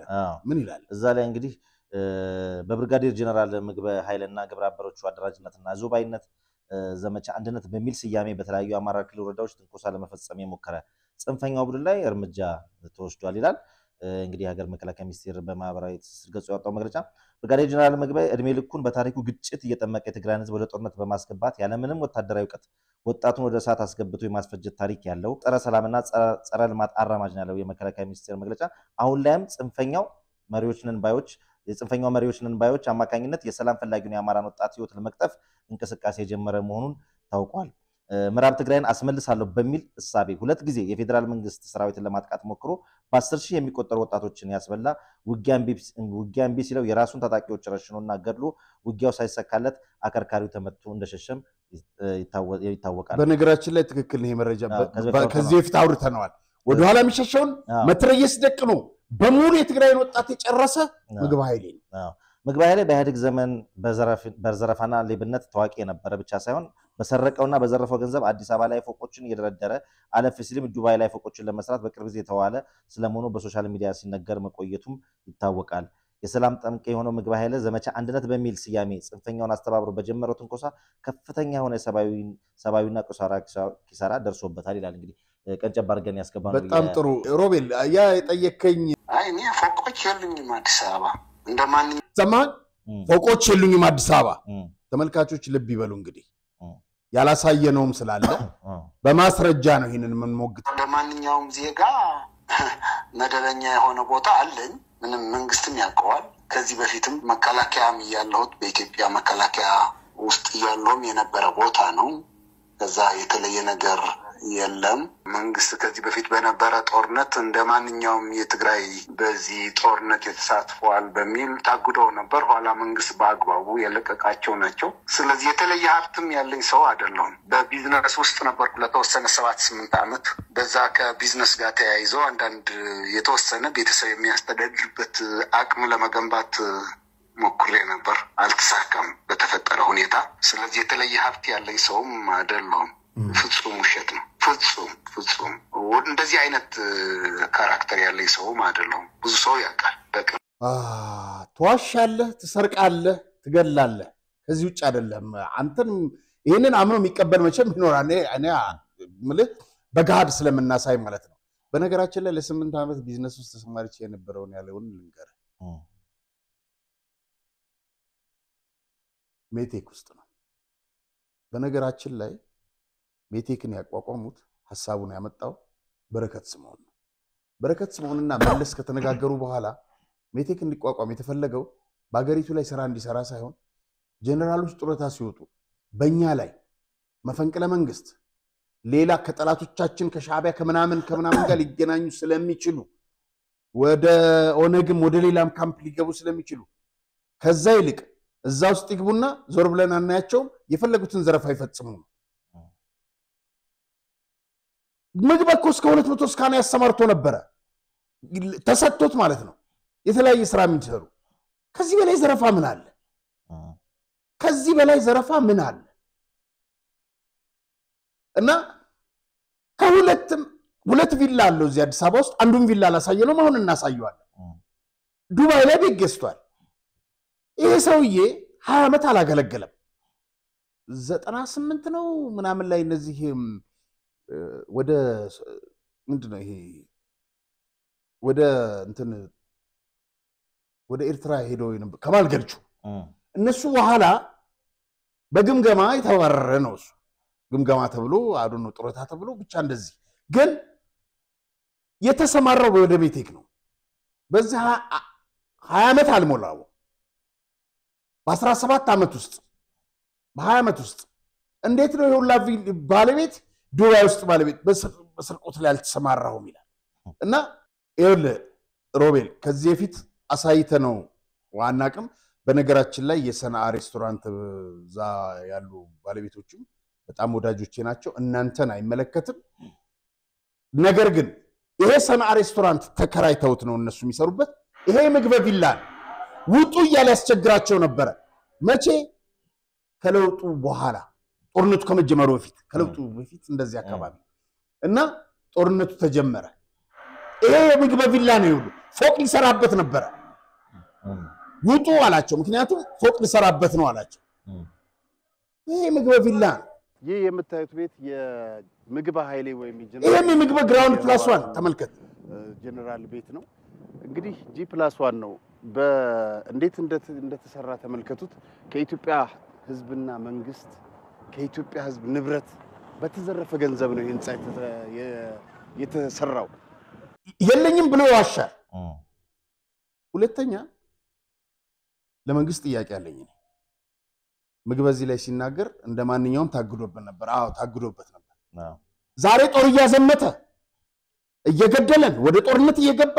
ምን ይላል እዛ ላይ? እንግዲህ በብርጋዴር ጀነራል ምግበ ኃይልና ግብረ አበሮቹ አደራጅነትና ዞባይነት ዘመቻ አንድነት በሚል ስያሜ በተለያዩ አማራ ክልል ወረዳዎች ትንኮሳ ለመፈጸም የሞከረ ጽንፈኛው ቡድን ላይ እርምጃ ተወስዷል ይላል። እንግዲህ ሀገር መከላከያ ሚኒስቴር በማህበራዊ ትስስር ገጹ ያወጣው መግለጫ ብርጋዴር ጀነራል ምግበ እድሜ ልኩን በታሪኩ ግጭት እየጠመቀ የትግራይን ህዝብ ወደ ጦርነት በማስገባት ያለምንም ወታደራዊ እውቀት ወጣቱን ወደ እሳት አስገብቶ የማስፈጀት ታሪክ ያለው ጸረ ሰላምና ጸረ ልማት አራማጅ ነው ያለው የመከላከያ ሚኒስቴር መግለጫ። አሁን ላይም ጽንፈኛው መሪዎች ነን ባዮች የጽንፈኛው መሪዎች ነን ባዮች አማካኝነት የሰላም ፈላጊውን የአማራን ወጣት ህይወት ለመቅጠፍ እንቅስቃሴ የጀመረ መሆኑን ታውቋል። ምዕራብ ትግራይን አስመልሳለሁ በሚል እሳቤ 2 ጊዜ የፌዴራል መንግስት ሰራዊትን ለማጥቃት ሞክሮ በ10 ሺህ የሚቆጠሩ ወጣቶችን ያስበላ ውጊያ እምቢ ሲለው የራሱን ታጣቂዎች ረሽኖና ገድሎ ውጊያው ሳይሰካለት አከርካሪው ተመትቶ እንደሸሸም ይታወቃል። በነገራችን ላይ ትክክል ነው መረጃ ከዚህ በፊት አውርተናል። ወደኋላ የሚሸሸውን መትረየስ ደቅኖ በሙሉ የትግራይን ወጣት የጨረሰ ምግብ ኃይሌ ነው። ምግብ ኃይሌ በኢህአዴግ ዘመን በዘረፋና ሌብነት ታዋቂ የነበረ ብቻ ሳይሆን በሰረቀውና በዘረፈው ገንዘብ አዲስ አበባ ላይ ፎቆችን እየደረደረ አለፍ ሲልም ዱባይ ላይ ፎቆችን ለመስራት በቅርብ ጊዜ የተዋለ ስለመሆኑ በሶሻል ሚዲያ ሲነገር መቆየቱም ይታወቃል። የሰላም ጠምቄ የሆነው ምግብ ኃይሌ ዘመቻ አንድነት በሚል ስያሜ ጽንፈኛውን አስተባብሮ በጀመረው ትንኮሳ ከፍተኛ የሆነ ሰብአዊና ቁሳዊ ኪሳራ ደርሶበታል ይላል። እንግዲህ ቀንጨብ አድርገን ያስገባነው በጣም ጥሩ ሮቤል ያ የጠየከኝ እኔ ፎቆች የሉኝም አዲስ አበባ እንደማንኛውም ዘማን ፎቆች የሉኝም አዲስ አበባ። ተመልካቾች ልብ ይበሉ እንግዲህ ያላሳየነውም ስላለ በማስረጃ ነው ይሄንን ምን ሞግት እንደማንኛውም ዜጋ መደበኛ የሆነ ቦታ አለኝ። ምንም መንግስትም ያውቀዋል። ከዚህ በፊትም መከላከያም ያለሁት በኢትዮጵያ መከላከያ ውስጥ ያለውም የነበረ ቦታ ነው። ከዛ የተለየ ነገር የለም። መንግስት ከዚህ በፊት በነበረ ጦርነት እንደማንኛውም የትግራይ በዚህ ጦርነት የተሳትፈዋል በሚል ታግዶ ነበር። ኋላ መንግስት በአግባቡ የለቀቃቸው ናቸው። ስለዚህ የተለየ ሀብትም ያለኝ ሰው አይደለሁም። በቢዝነስ ውስጥ ነበርኩ ለተወሰነ 7-8 ዓመት። በዛ ከቢዝነስ ጋር ተያይዞ አንዳንድ የተወሰነ ቤተሰብ የሚያስተዳድርበት አቅም ለመገንባት ሞክሬ ነበር። አልተሳካም በተፈጠረ ሁኔታ። ስለዚህ የተለየ ሀብት ያለኝ ሰውም አይደለሁም። ፍጹም ውሸት ነው። ፍጹም እንደዚህ አይነት ካራክተር ያለኝ ሰውም አይደለሁም። ብዙ ሰው ያውቃል። በቃ ትዋሻለህ፣ ትሰርቃለህ፣ ትገላለህ። ከዚህ ውጭ አይደለም። አንተን ይሄንን አምኖ የሚቀበል መቼም ይኖራል። እኔ ማለት በጋድ ስለምናሳይ ማለት ነው። በነገራችን ላይ ለ8 ዓመት ቢዝነስ ውስጥ ተሰማርቼ የነበረውን ያለውን ልንገር ሜቴክ ውስጥ ነው። በነገራችን ላይ ሜቴክን ያቋቋሙት ሐሳቡን ያመጣው በረከት ስምዖን ነው። በረከት ስምዖንና መለስ ከተነጋገሩ በኋላ ሜቴክ እንዲቋቋም የተፈለገው በአገሪቱ ላይ ስራ እንዲሰራ ሳይሆን ጀነራሎች ጡረታ ሲወጡ በእኛ ላይ መፈንቅለ መንግስት ሌላ ከጠላቶቻችን ከሻዕቢያ ከምናምን ጋር ሊገናኙ ስለሚችሉ ወደ ኦነግም ወደ ሌላም ካምፕ ሊገቡ ስለሚችሉ ከዛ ይልቅ እዛ ውስጥ ይግቡና ዞር ብለን አናያቸውም፣ የፈለጉትን ዘረፋ ይፈጽሙ ነው። ምግብ እኮ እስከ 200 እስካና ያሰማርቶ ነበረ ተሰጥቶት ማለት ነው። የተለያየ ስራ የሚሰሩ ከዚህ በላይ ዘረፋ ምን አለ? ከዚህ በላይ ዘረፋ ምን አለ? እና ሁለት ቪላ አለው እዚህ አዲስ አበባ ውስጥ። አንዱን ቪላ አላሳየነውም፣ አሁን እናሳየዋለን። ዱባይ ላይ ቤት ገዝቷል። ይሄ ሰውዬ 20 ዓመት አላገለገለም። 98 ነው ምናምን ላይ እነዚህ ወደ ምንድነው ይሄ ወደ ኤርትራ ሄዶ ከማል ገልቹ እነሱ በኋላ በግምገማ የተባረረ ነው። እሱ ግምገማ ተብሎ አዱን ጡረታ ተብሎ ብቻ እንደዚህ ግን የተሰማራው ወደ ሜቴክ ነው። በዛ 20 ዓመት አልሞላው። በ17 ዓመት ውስጥ በ20 ዓመት ውስጥ እንዴት ነው የሁላ ባለቤት ዱባይ ውስጥ ባለቤት በስርቆት ላይ አልተሰማራሁም ይላል። እና ይኸውልህ ሮቤል ከዚህ በፊት አሳይተነው ዋናቅም በነገራችን ላይ የሰናአ ሬስቶራንት ዛ ያሉ ባለቤቶችም በጣም ወዳጆቼ ናቸው። እናንተን አይመለከትም። ነገር ግን ይሄ ሰናአ ሬስቶራንት ተከራይተውት ነው እነሱ የሚሰሩበት። ይሄ ምግብ ቪላ ውጡ እያለ ያስቸግራቸው ነበረ። መቼ? ከለውጡ በኋላ ጦርነቱ ከመጀመሩ በፊት ከለውጡ በፊት እንደዚህ አካባቢ እና ጦርነቱ ተጀመረ። ይሄ ምግብ ቪላ ነው ይሉ ፎቅ ሊሰራበት ነበረ። ውጡ አላቸው። ምክንያቱም ፎቅ ሊሰራበት ነው አላቸው። ይሄ ምግብ ቪላ ይህ የምታዩት ቤት የምግብ ኃይሌ ወይም ይሄ የምግብ ግራውንድ ፕላስ 1 ተመልከት። ጀነራል ቤት ነው እንግዲህ G+1 ነው። በእንዴት እንደተሰራ ተመልከቱት። ከኢትዮጵያ ህዝብና መንግስት ከኢትዮጵያ ህዝብ ንብረት በተዘረፈ ገንዘብ ነው ህንጻ የተሰራው። የለኝም ብሎ ያዋሻል። ሁለተኛ ለመንግስት ጥያቄ አለኝ ምግብ እዚህ ላይ ሲናገር እንደማንኛውም ታግዶበት ነበር አዎ ታግዶበት ነበር ዛሬ ጦር ያዘመተ እየገደለን ወደ ጦርነት እየገባ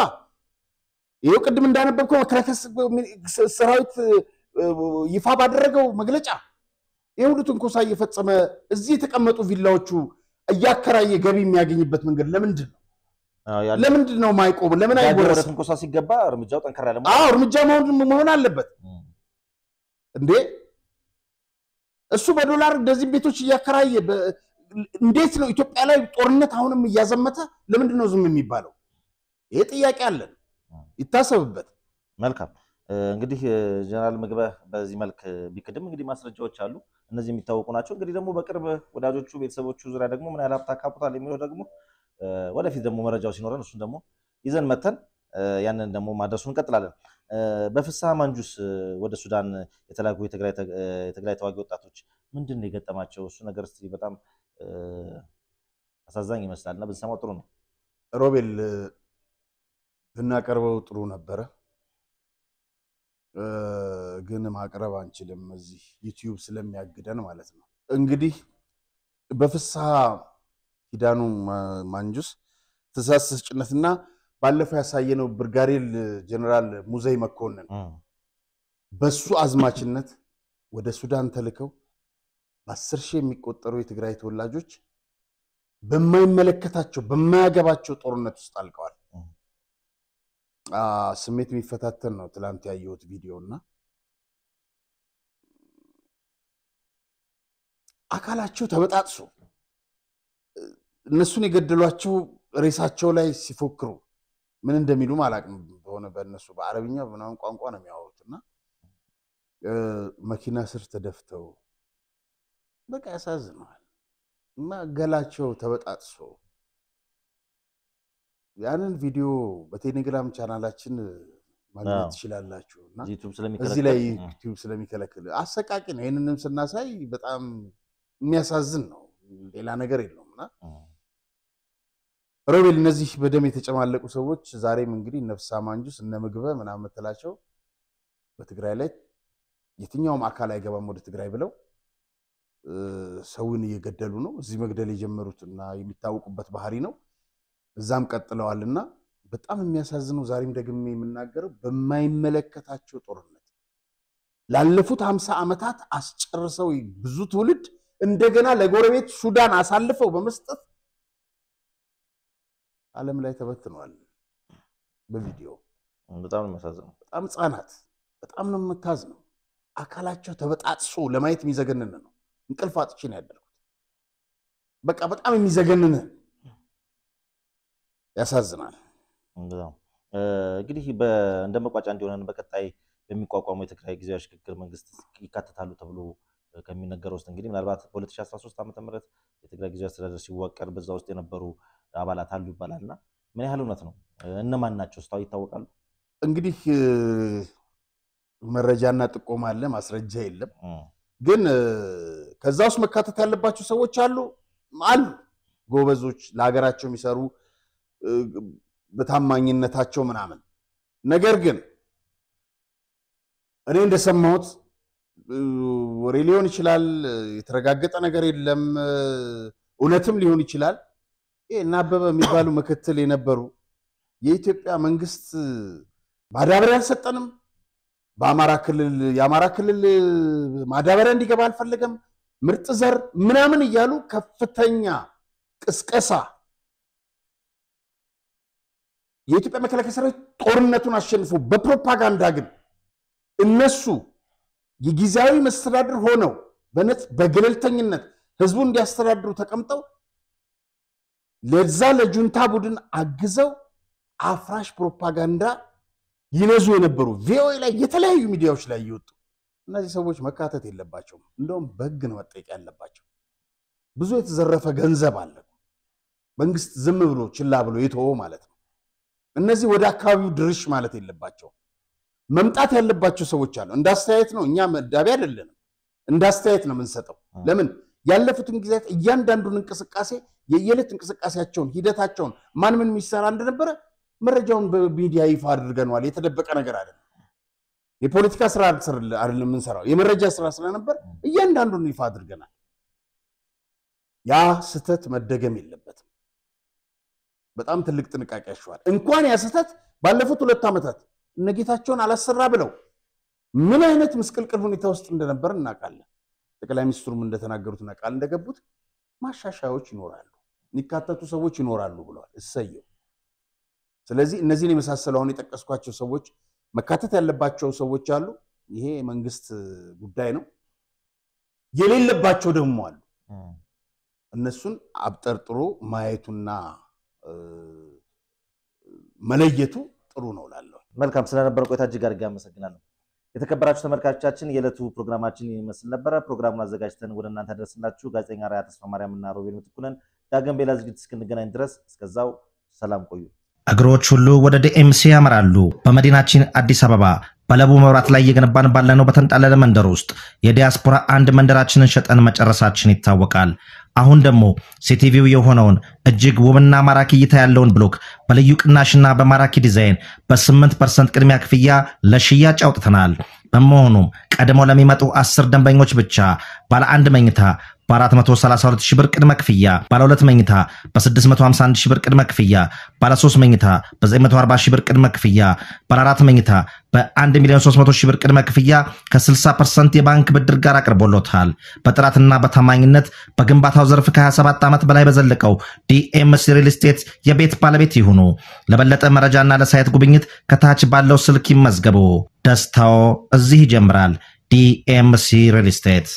ይሄው ቅድም እንዳነበብከው መከላከያ ሰራዊት ይፋ ባደረገው መግለጫ የሁሉትን ኮሳ እየፈጸመ እዚህ የተቀመጡ ቪላዎቹ እያከራየ ገቢ የሚያገኝበት መንገድ ለምንድን ነው ማይቆም ለምን አይወረስም ኮሳ ሲገባ እርምጃው ጠንከራ ያለ አዎ እርምጃ መሆን አለበት እንዴ እሱ በዶላር እንደዚህ ቤቶች እያከራየ እንዴት ነው ኢትዮጵያ ላይ ጦርነት አሁንም ያዘመተ ለምንድን ነው ዝም የሚባለው ይሄ ጥያቄ አለን ይታሰብበት መልካም እንግዲህ ጀነራል ምግበ በዚህ መልክ ቢክድም እንግዲህ ማስረጃዎች አሉ እነዚህ የሚታወቁ ናቸው እንግዲህ ደግሞ በቅርብ ወዳጆቹ ቤተሰቦቹ ዙሪያ ደግሞ ምን ያህል ሀብት አካብቷል የሚለው ደግሞ ወደፊት ደግሞ መረጃው ሲኖረን እሱን ደግሞ ይዘን መተን ያንን ደግሞ ማድረሱን እንቀጥላለን በፍስሐ ማንጁስ ወደ ሱዳን የተላኩ የትግራይ ተዋጊ ወጣቶች ምንድነው የገጠማቸው እሱ ነገር እስቲ በጣም አሳዛኝ ይመስላልና ብንሰማው ጥሩ ነው ሮቤል ብናቀርበው ጥሩ ነበር ግን ማቅረብ አንችልም እዚህ ዩቲዩብ ስለሚያግደን ማለት ነው እንግዲህ በፍስሐ ኪዳኑ ማንጁስ ትእዛዝ ሰጭነትና ባለፈው ያሳየነው ብርጋዴር ጀነራል ሙዘይ መኮንን በሱ አዝማችነት ወደ ሱዳን ተልከው በ10 ሺህ የሚቆጠሩ የትግራይ ተወላጆች በማይመለከታቸው በማያገባቸው ጦርነት ውስጥ አልቀዋል ስሜት የሚፈታተን ነው ትላንት ያየሁት ቪዲዮና አካላቸው ተበጣጥሶ እነሱን የገደሏቸው ሬሳቸው ላይ ሲፎክሩ ምን እንደሚሉ ማላቅም በሆነ በእነሱ በአረብኛ ምናምን ቋንቋ ነው የሚያወሩትና መኪና ስር ተደፍተው በቃ ያሳዝናል ማገላቸው ተበጣጥሶ ያንን ቪዲዮ በቴሌግራም ቻናላችን ማግኘት ትችላላችሁና እዚህ ላይ ዩቲዩብ ስለሚከለክል አሰቃቂ ነው ይሄንንም ስናሳይ በጣም የሚያሳዝን ነው ሌላ ነገር የለውምና ሮቤል እነዚህ በደም የተጨማለቁ ሰዎች ዛሬም እንግዲህ ነፍሳ ማንጁስ እነ ምግበ ምናምን ተላቸው በትግራይ ላይ የትኛውም አካል አይገባም ወደ ትግራይ ብለው ሰውን እየገደሉ ነው እዚህ መግደል የጀመሩትና የሚታወቁበት ባህሪ ነው እዛም ቀጥለዋልና በጣም የሚያሳዝነው ዛሬም ደግሜ የምናገረው በማይመለከታቸው ጦርነት ላለፉት 50 ዓመታት አስጨርሰው ብዙ ትውልድ እንደገና ለጎረቤት ሱዳን አሳልፈው በመስጠት ዓለም ላይ ተበትኗል በቪዲዮ በጣም የሚያሳዝነው በጣም ጻናት በጣም ነው የምታዝነው አካላቸው ተበጣጥሶ ለማየት የሚዘገነን ነው እንቅልፍ አጥቼ ነው ያደረኩት በቃ በጣም የሚዘገነን ያሳዝናል እንግዲህ እንደመቋጫ እንዲሆነን በቀጣይ በሚቋቋመው የትግራይ ጊዜያዊ ሽግግር መንግስት ይካተታሉ ተብሎ ከሚነገረው ውስጥ እንግዲህ ምናልባት በ2013 ዓ.ም የትግራይ ጊዜያዊ አስተዳደር ሲዋቀር በዛ ውስጥ የነበሩ አባላት አሉ ይባላልና ምን ያህል እውነት ነው እነማን ናቸው ስታው ይታወቃሉ እንግዲህ መረጃና ጥቆማ አለ ማስረጃ የለም ግን ከዛ ውስጥ መካተት ያለባቸው ሰዎች አሉ ጎበዞች ለሀገራቸው የሚሰሩ በታማኝነታቸው ምናምን ነገር ግን እኔ እንደሰማሁት ወሬ ሊሆን ይችላል የተረጋገጠ ነገር የለም እውነትም ሊሆን ይችላል እና አበበ የሚባሉ ምክትል የነበሩ የኢትዮጵያ መንግስት ማዳበሪያ አልሰጠንም የአማራ ክልል ማዳበሪያ እንዲገባ አልፈለገም ምርጥ ዘር ምናምን እያሉ ከፍተኛ ቅስቀሳ የኢትዮጵያ መከላከያ ሰራዊት ጦርነቱን አሸንፎ በፕሮፓጋንዳ ግን እነሱ የጊዜያዊ መስተዳድር ሆነው በገለልተኝነት ህዝቡን እንዲያስተዳድሩ ተቀምጠው ለዛ ለጁንታ ቡድን አግዘው አፍራሽ ፕሮፓጋንዳ ይነዙ የነበሩ ቪኦኤ ላይ የተለያዩ ሚዲያዎች ላይ ይወጡ እነዚህ ሰዎች መካተት የለባቸውም እንደውም በህግ ነው መጠየቅ ያለባቸው ብዙ የተዘረፈ ገንዘብ አለ መንግስት ዝም ብሎ ችላ ብሎ የተወው ማለት ነው እነዚህ ወደ አካባቢው ድርሽ ማለት የለባቸው መምጣት ያለባቸው ሰዎች አሉ እንዳስተያየት ነው እኛ መዳቢ አይደለንም እንዳስተያየት ነው የምንሰጠው ለምን ያለፉትን ጊዜያት እያንዳንዱን እንቅስቃሴ የየለት እንቅስቃሴያቸውን ሂደታቸውን ማን ምን የሚሰራ እንደነበረ መረጃውን በሚዲያ ይፋ አድርገናል የተደበቀ ነገር አይደለም የፖለቲካ ስራ አይደለም የምንሰራው የመረጃ ስራ ስለነበር እያንዳንዱን ይፋ አድርገናል ያ ስተት መደገም የለበትም በጣም ትልቅ ጥንቃቄ ያሻዋል እንኳን ያ ስተት ባለፉት 2 ዓመታት እነጌታቸውን አላሰራ ብለው ምን አይነት መስቀልቅል ሁኔታ ውስጥ እንደነበር እናቃለን ጠቅላይ ሚኒስትሩም እንደተናገሩትና ቃል እንደገቡት ማሻሻያዎች ይኖራሉ ንካተቱ ሰዎች ይኖራሉ ብለዋል እሰየው ስለዚህ እነዚህን የመሳሰለውን የጠቀስኳቸው ሰዎች መካተት ያለባቸው ሰዎች አሉ ይሄ መንግስት ጉዳይ ነው የሌለባቸው ደግሞ አሉ እነሱን አብጠርጥሮ ማየቱና መለየቱ ጥሩ ነው ላለው መልካም ስለነበረ ቆይታ እጅግ አድርጌ አመሰግናለሁ የተከበራችሁ ተመልካቾቻችን የዕለቱ ፕሮግራማችን ይመስል ነበር ፕሮግራሙን አዘጋጅተን ወደ እናንተ ደረስላችሁ ጋዜጠኛ ራያ ተስፋ ማርያምና ሮቤል ምትኩነን ዳግም በሌላ ዝግጅት እስክንገናኝ ድረስ እስከዛው ሰላም ቆዩ እግሮች ሁሉ ወደ ዲኤምሲ ያመራሉ በመዲናችን አዲስ አበባ በለቡ መብራት ላይ እየገነባን ባለነው በተንጣለለ መንደር ውስጥ የዲያስፖራ አንድ መንደራችንን ሸጠን መጨረሳችን ይታወቃል አሁን ደግሞ ሲቲቪው የሆነውን እጅግ ውብና ማራኪ እይታ ያለውን ብሎክ በልዩ ቅናሽና በማራኪ ዲዛይን በ8% ቅድሚያ ክፍያ ለሽያጭ አውጥተናል በመሆኑም ቀድመው ለሚመጡ 10 ደንበኞች ብቻ ባለ 1 መኝታ በ432 ሺህ ብር ቅድመ ክፍያ ባለ 2 መኝታ በ651 ሺህ ብር ቅድመ ክፍያ ባለ 3 መኝታ በ940 ሺህ ብር ቅድመ ክፍያ ባለ 4 መኝታ በ1,300,000 ሺህ ብር ቅድመ ክፍያ ከ60% የባንክ ብድር ጋር አቅርቦሎታል በጥራትና በታማኝነት በግንባታው ዘርፍ ከ27 ዓመት በላይ በዘለቀው ዲኤምሲ ሪል ስቴት የቤት ባለቤት ይሁኑ ለበለጠ መረጃና ለሳይት ጉብኝት ከታች ባለው ስልክ ይመዝገቡ ደስታው እዚህ ይጀምራል ዲኤምሲ ሪል ስቴት